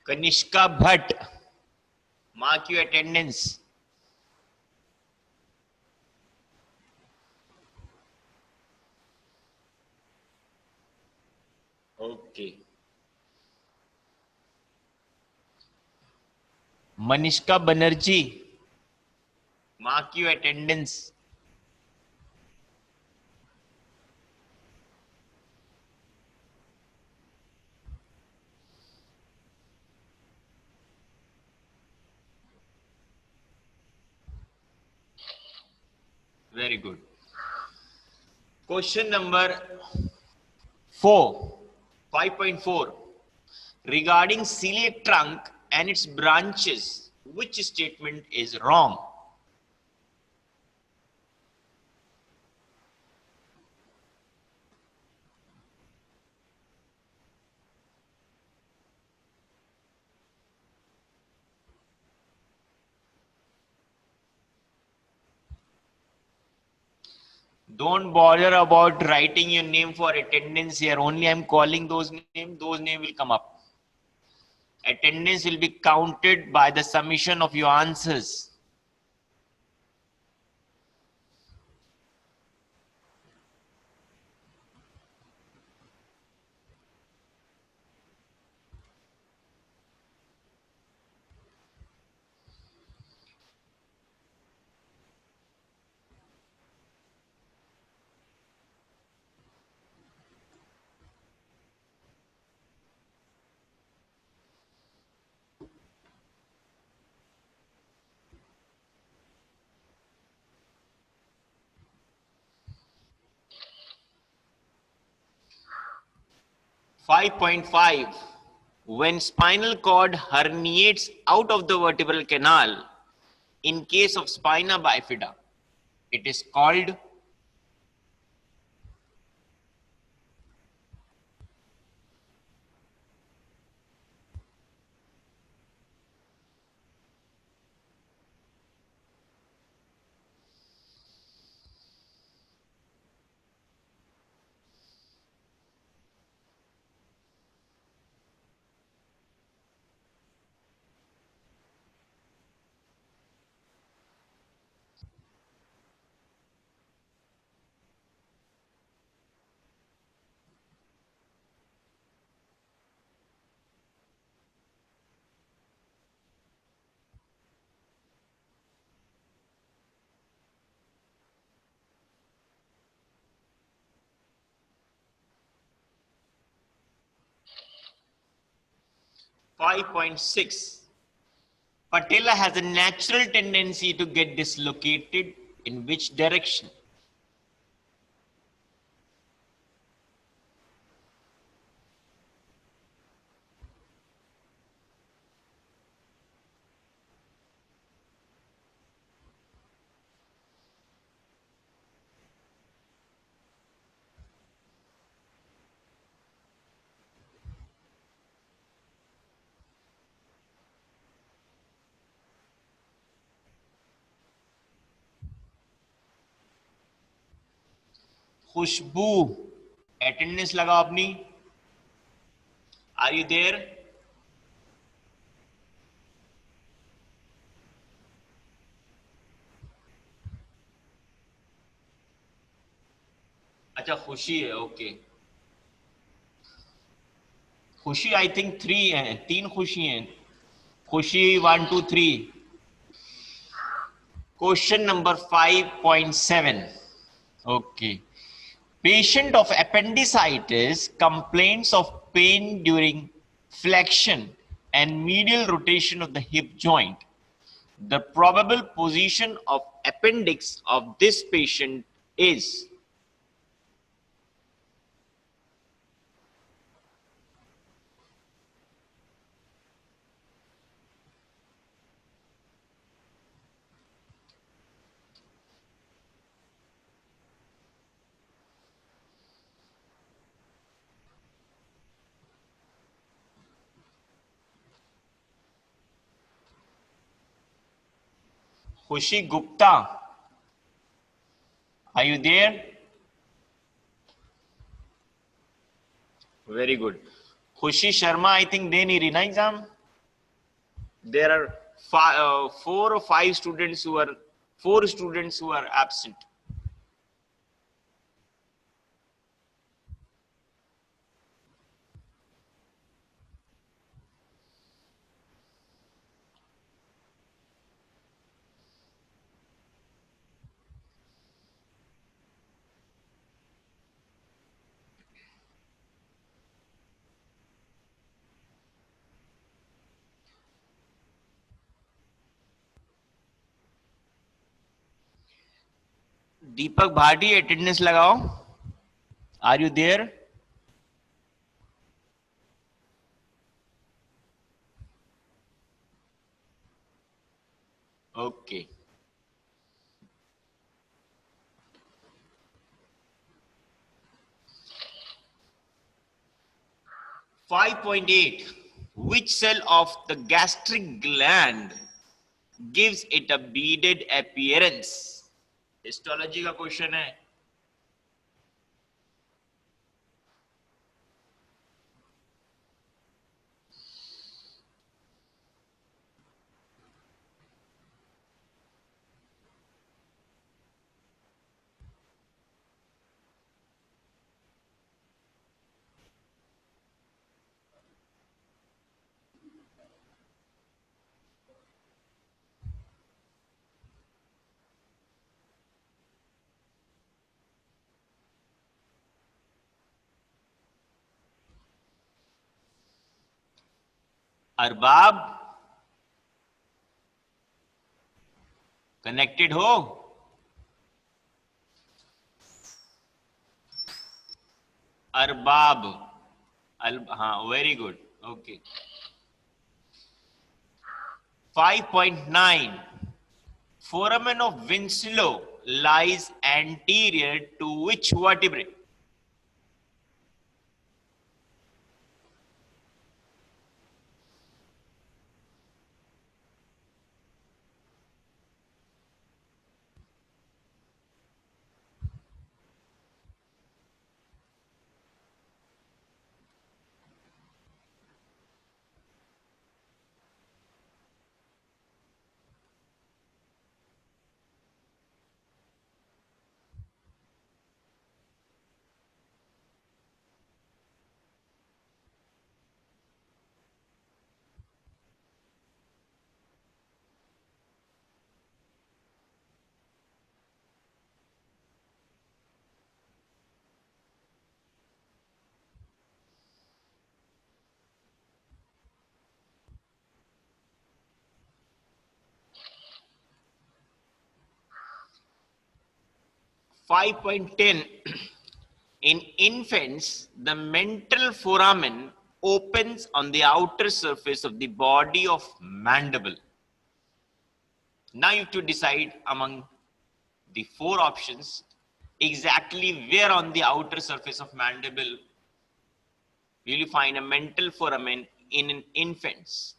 Kanishka Bhatt, mark your attendance. Okay. Manishka Banerjee, mark your attendance. Very good. Question number 4, 5.4. Regarding celiac trunk and its branches, which statement is wrong? Don't bother about writing your name for attendance here. Only I'm calling those names. Those names will come up. Attendance will be counted by the summation of your answers. Five point five. When spinal cord herniates out of the vertebral canal, in case of spina bifida, it is called 5.6. Patella has a natural tendency to get dislocated in which direction? Khushbu, attendance लगाओ अपनी. Are you there? अच्छा खुशी है, okay. खुशी I think 3 है, 3 खुशी हैं. खुशी 1 2 3. Question number 5.7. Okay. Patient of appendicitis complains of pain during flexion and medial rotation of the hip joint. The probable position of appendix of this patient is Khushi Gupta. Are you there? Very good. Khushi Sharma, I think they need an exam. There are 4 or 5 students who are 4 students who are absent. Deepak Bhati, attendance लगाओ. Are you there? Okay. 5.8. Which cell of the gastric gland gives it a beaded appearance? Histology का question है. Arbab, connected हो? अरबाब. हाँ, very good. Okay. 5.9. Foramen of Winslow lies anterior to which vertebrae? Five point 10. In infants, the mental foramen opens on the outer surface of the body of mandible. Now you have to decide among the four options exactly where on the outer surface of mandible will you find a mental foramen in infants.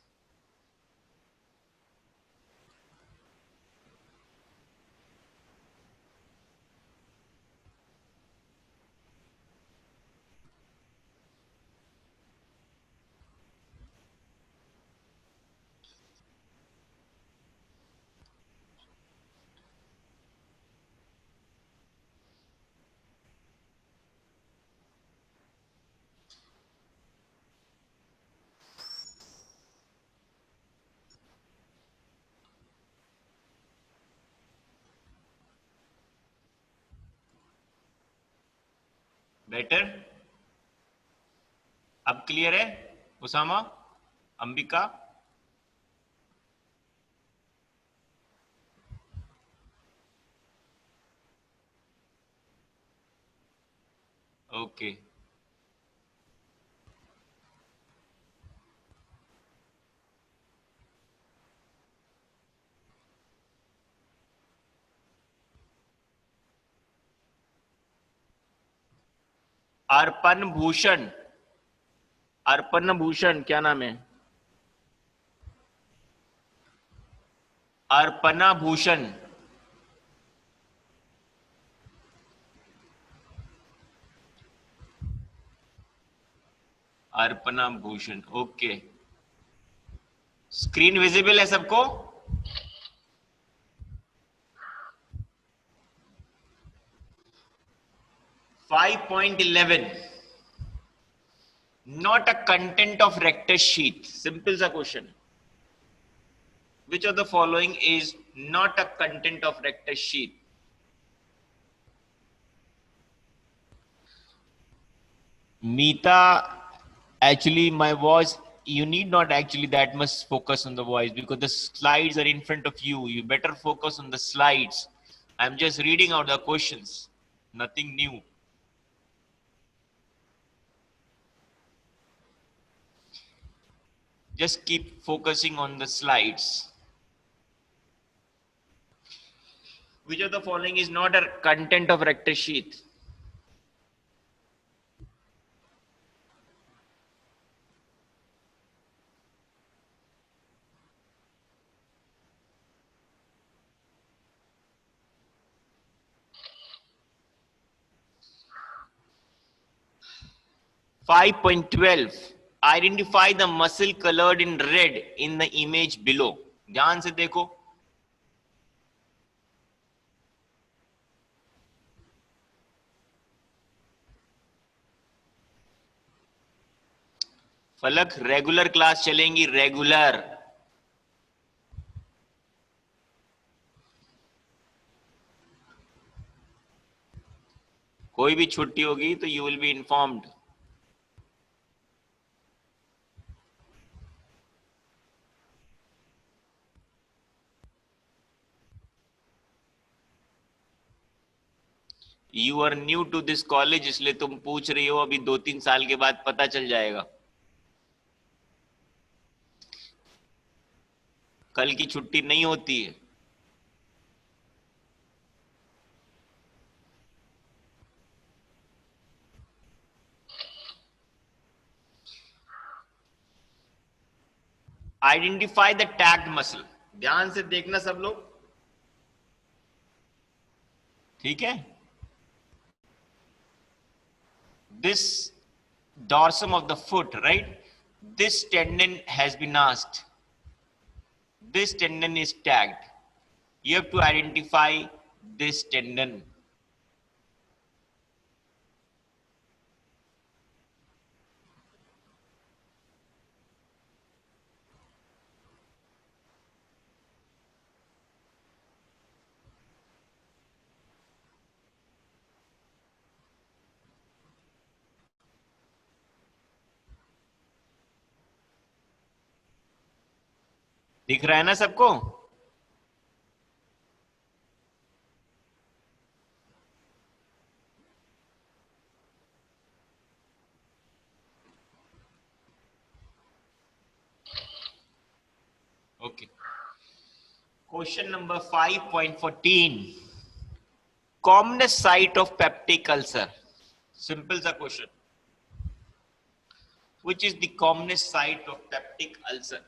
Better? अब clear है Usama, Ambika? Okay. अर्पण भूषण. अर्पण भूषण क्या नाम है? Arpana Bhushan. Arpana Bhushan. Okay. Screen visible है सबको? 5.11. Not a content of rectus sheath. Simple सा question. Which of the following is not a content of rectus sheath? Meeta, actually my voice, you need not actually that much focus on the voice because the slides are in front of you. You better focus on the slides. I'm just reading out the questions. Nothing new. Just keep focusing on the slides. Which of the following is not a content of rectus sheath? Five point 12. Identify the muscle colored in red in the image below. ध्यान से देखो. फलक regular class चलेंगी, regular. कोई भी छुट्टी होगी तो you will be informed. You are new to this college, इसलिए तुम पूछ रही हो. अभी 2-3 साल के बाद पता चल जाएगा. कल की छुट्टी नहीं होती है. Identify the tagged muscle. ध्यान से देखना सब लोग, ठीक है. This dorsum of the foot, right? This tendon has been asked. This tendon is tagged. You have to identify this tendon. दिख रहा है ना सबको? Okay. Question number 5.14. Commonest site of peptic ulcer. Simple सा question. Which is the commonest site of peptic ulcer?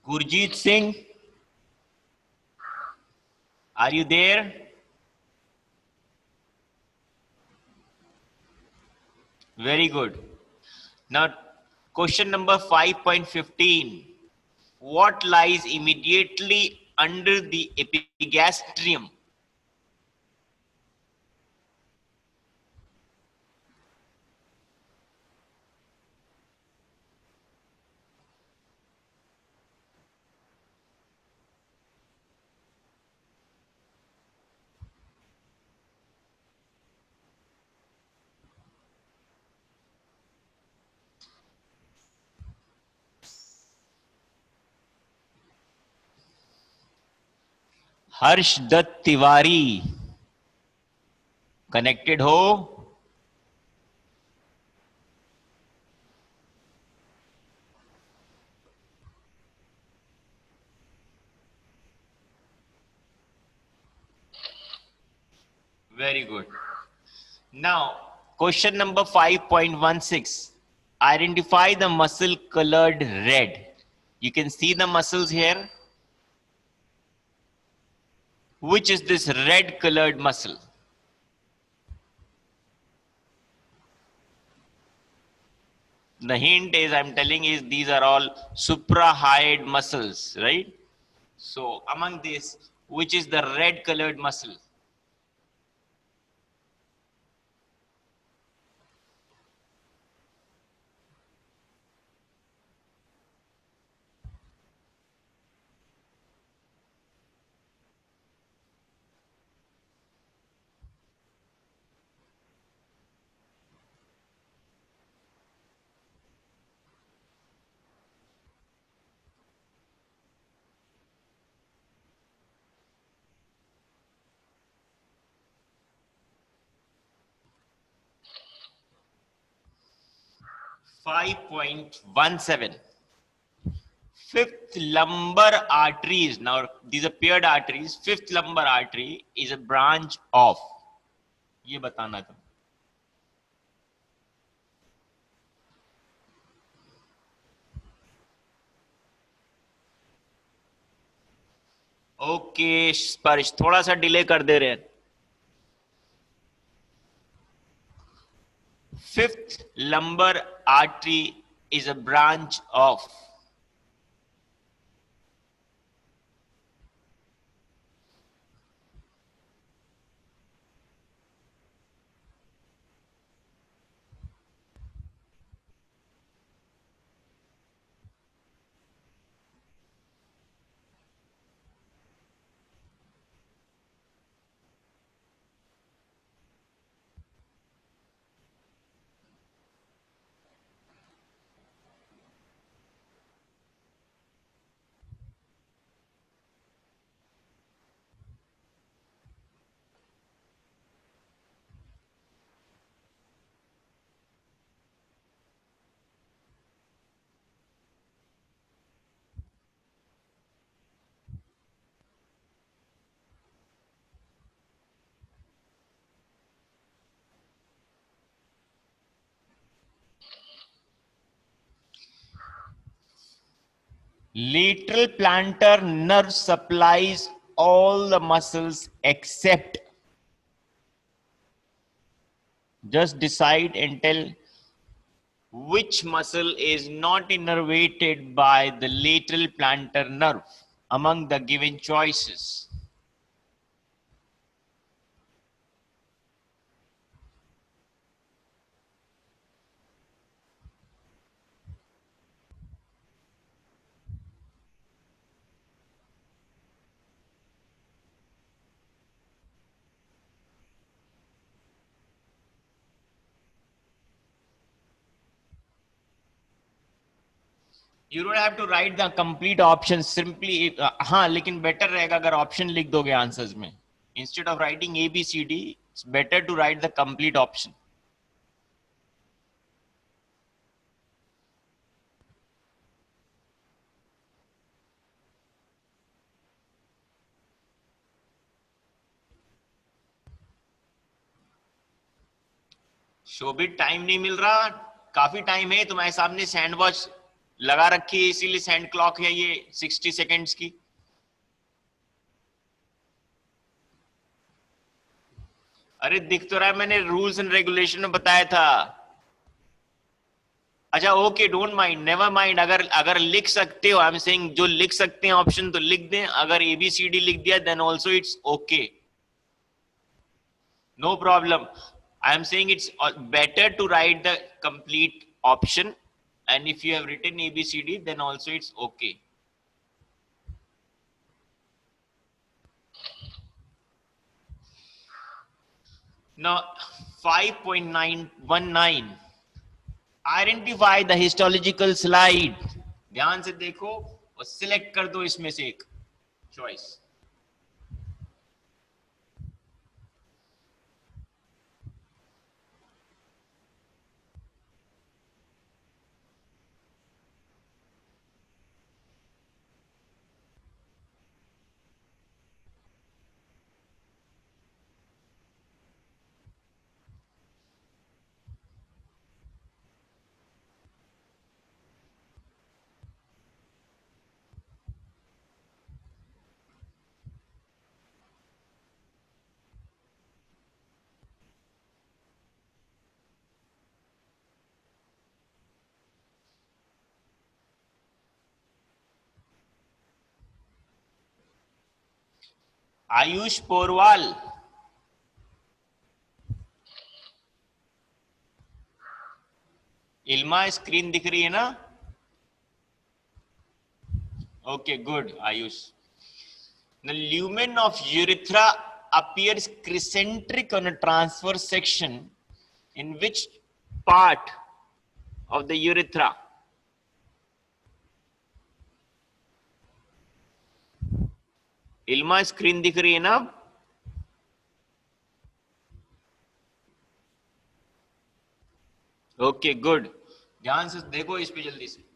Gurjeet Singh, are you there? Very good. Now, question number 5.15. What lies immediately under the epigastrium? Harsh Dutt Tiwari, connected हो? Very good. Now, question number 5.16. Identify the muscle colored red. You can see the muscles here. Which is this red colored muscle? The hint is, I'm telling is, these are all suprahyoid muscles, right? So among this, which is the red colored muscle? .17. Fifth lumbar arteries. Now these are paired arteries. Fifth lumbar artery is a branch of. ये बताना था. Okay स्पर्श, थोड़ा सा delay कर दे रहे हैं. Fifth lumbar artery is a branch of. Lateral plantar nerve supplies all the muscles except. Just decide and tell which muscle is not innervated by the lateral plantar nerve among the given choices. You don't have to write the complete option simply. हाँ, लेकिन better रहेगा अगर option लिख दोगे answers में. Instead of writing A, B, C, D, it's better to write the complete option. Shobhit time नहीं मिल रहा, काफी टाइम है. तुम्हारे सामने सैंड वॉच लगा रखी है, इसीलिए सैंड क्लॉक है ये 60 सेकेंड्स की. अरे दिख तो रहा है, मैंने रूल्स एंड रेगुलेशन में बताया था. अच्छा okay, don't mind, never mind. अगर अगर लिख सकते हो, आई एम सेइंग जो लिख सकते हैं ऑप्शन तो लिख दें. अगर एबीसीडी लिख दिया then also it's okay, no problem. I am saying it's better to write the complete option, and if you have written ABCD then also it's okay. Now 5.919, identify the histological slide. ध्यान से देखो और select कर दो इसमें से एक choice. Ayush Porwal, इल्मा screen दिख रही है ना? Okay good Ayush. The lumen of urethra appears crescentric on a transverse section in which part of the urethra? Ilma screen दिख रही है ना? Okay good. ध्यान से देखो इस पे जल्दी से.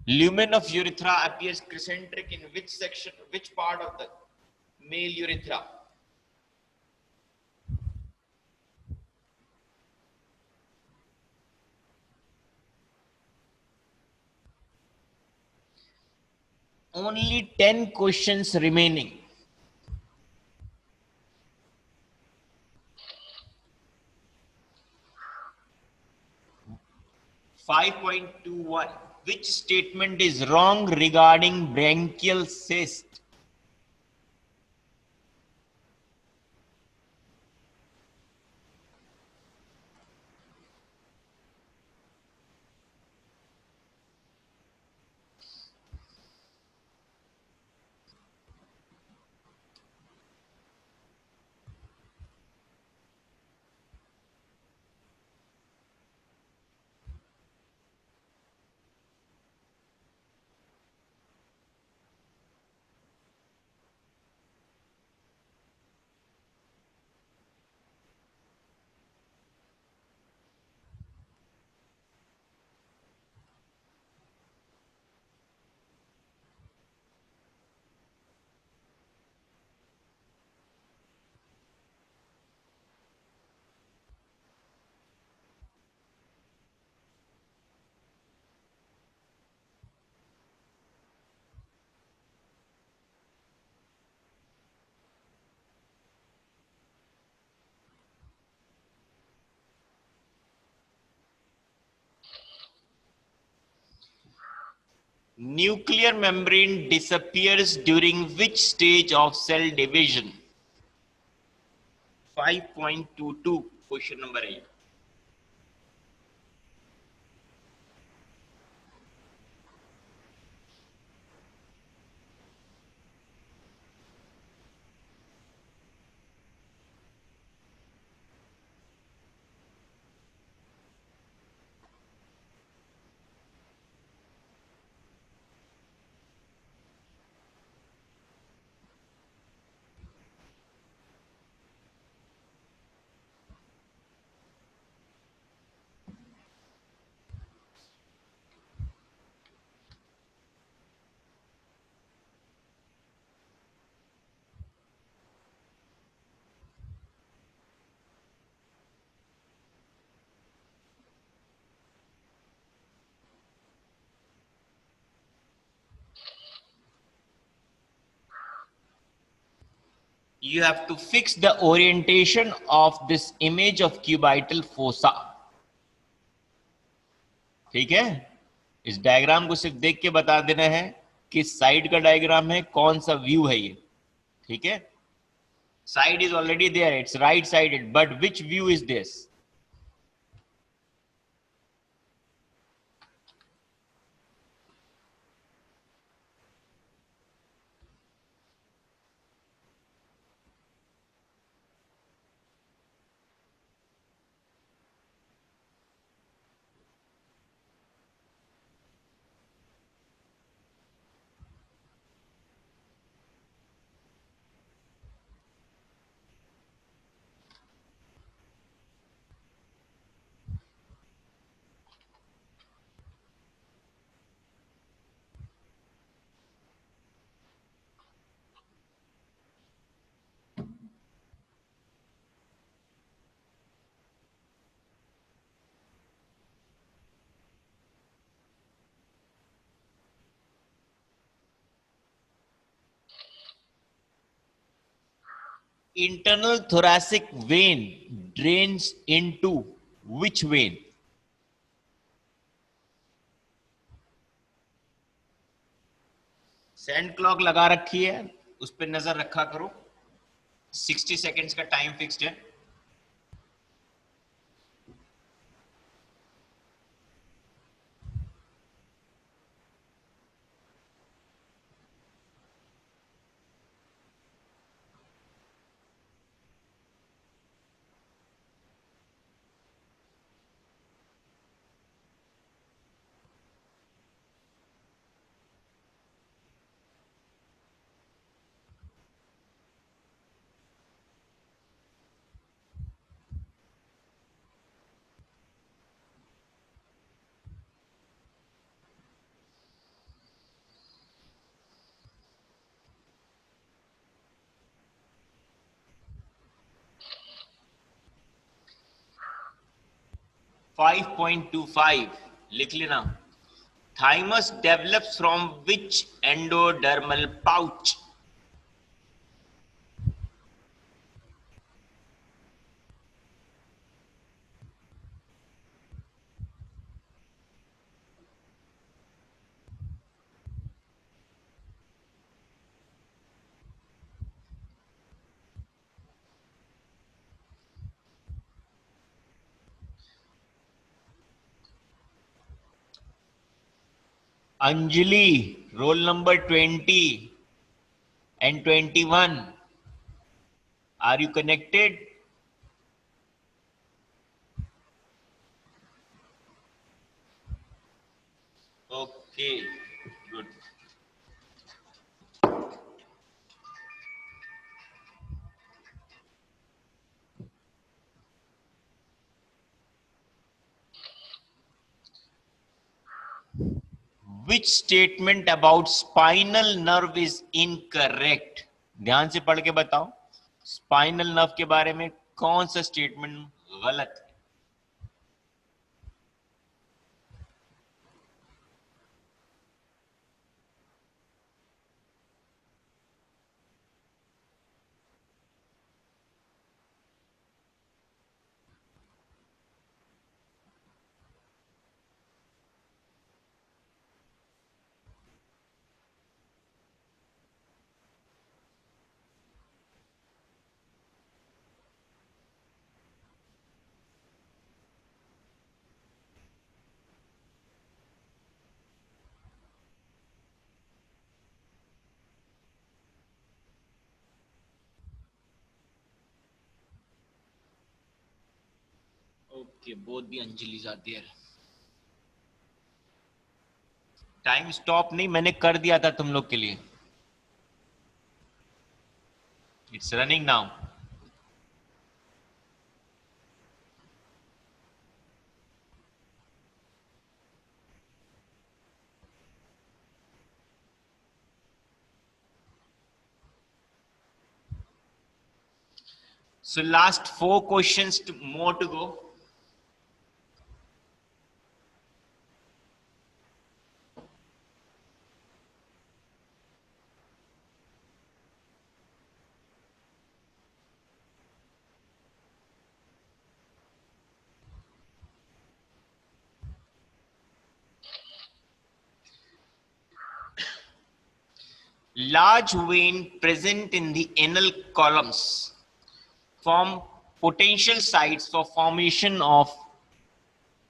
Lumen of urethra appears crescentric in which section, which part of the male urethra? Only 10 questions remaining. (5.21) Which statement is wrong regarding branchial cyst? Nuclear membrane disappears during which stage of cell division? 5.22 question number 8. You have to fix the orientation of this image of cubital fossa. ठीक है? इस diagram को सिर्फ देख के बता देना है किस साइड का डायग्राम है, कौन सा व्यू है ये. ठीक है? Side is already there, it's right sided, but which view is this? Internal thoracic vein drains into which vein? Send clock लगा रखी है, उस पर नजर रखा करो। 60 सेकेंड्स का टाइम फिक्स्ड है। फाइव 5.25 लिख लेना। Thymus develops from which endodermal pouch? Anjali, roll number 20 and 21. Are you connected? Okay, good. Which statement about spinal nerve is incorrect? ध्यान से पढ़ के बताओ, स्पाइनल नर्व के बारे में कौन सा स्टेटमेंट गलत है? Okay, both the Anjalis are there. Time stop नहीं, मैंने कर दिया था तुम लोग के लिए। It's running now. So last 4 questions more to go. Large vein present in the anal columns form potential sites for formation of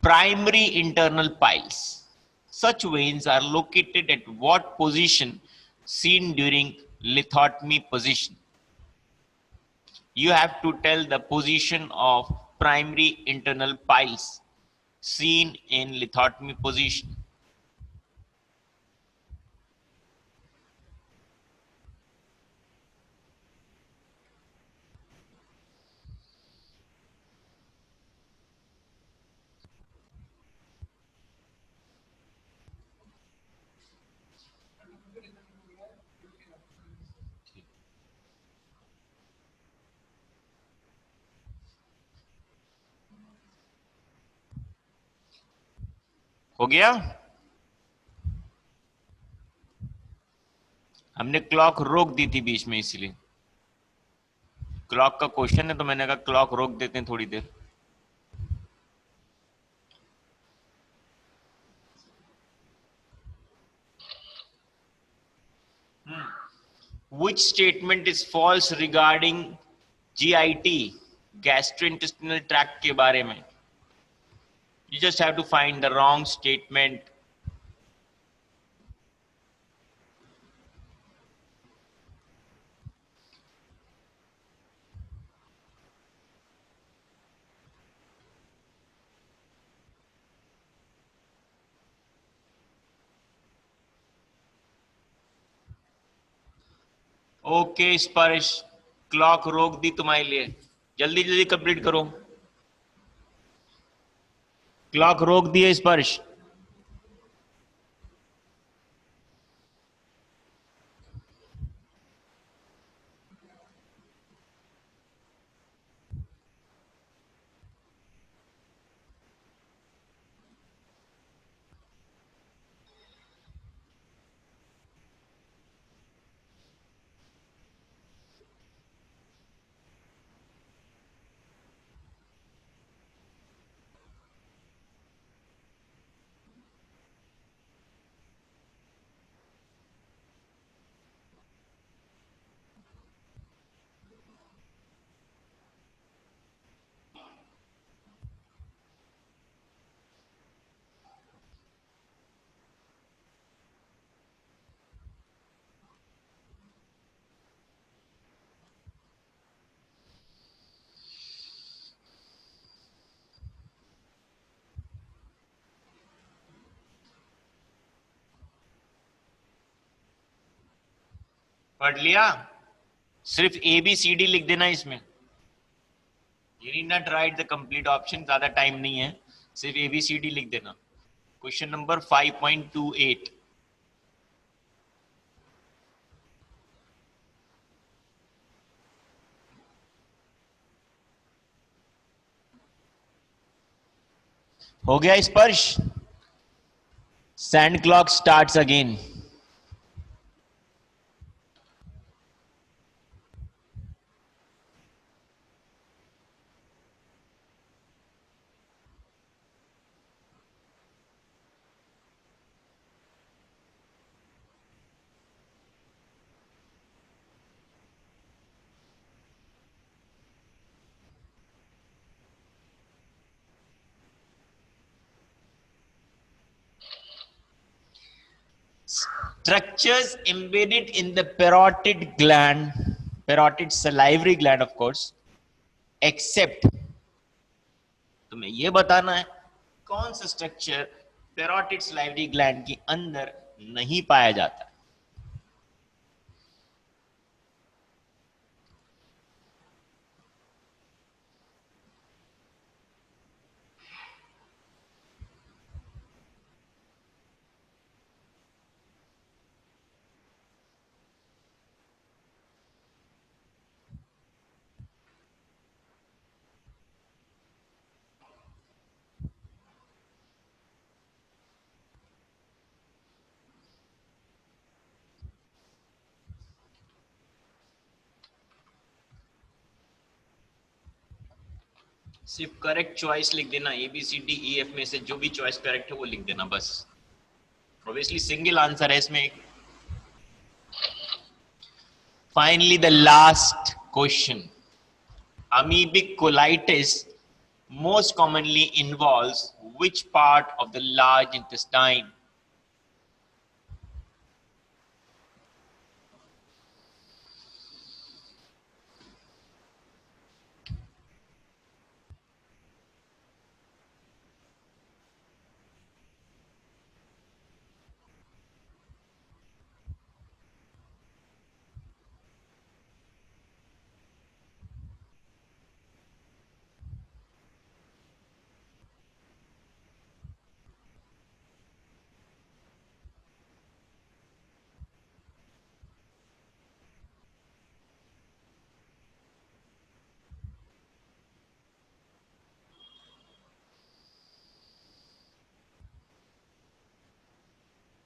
primary internal piles. Such veins are located at what position seen during lithotomy position? You have to tell the position of primary internal piles seen in lithotomy position. हो गया? हमने clock रोक दी थी बीच में, इसलिए clock का question है तो मैंने कहा क्लॉक रोक देते हैं थोड़ी देर। Which statement is false regarding GIT, gastrointestinal tract के बारे में? You just have to find the wrong statement. Okay स्पर्श, क्लॉक रोक दी तुम्हारे लिए, जल्दी जल्दी कंप्लीट करो। क्लॉक रोक दिए स्पर्श। पढ़ लिया? सिर्फ ABCD लिख देना इसमें। You need not write the complete option, ज्यादा टाइम नहीं है, सिर्फ ABCD लिख देना। Question number 5.28। हो गया स्पर्श? Sand clock starts again. Structures embedded in the parotid gland, parotid salivary gland of course, except, तुम्हें ये बताना है कौन सा स्ट्रक्चर पैरोटिड सलाइवरी ग्लैंड के अंदर नहीं पाया जाता। सिर्फ करेक्ट चॉइस लिख देना, ABCDEF में से जो भी चॉइस करेक्ट है वो लिख देना बस। ऑब्वियसली सिंगल आंसर है इसमें। Finally the last question. Amoebic colitis most commonly involves which part of the large intestine?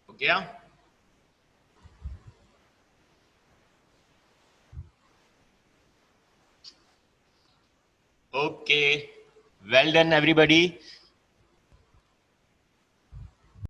हो गया? Okay, well done everybody.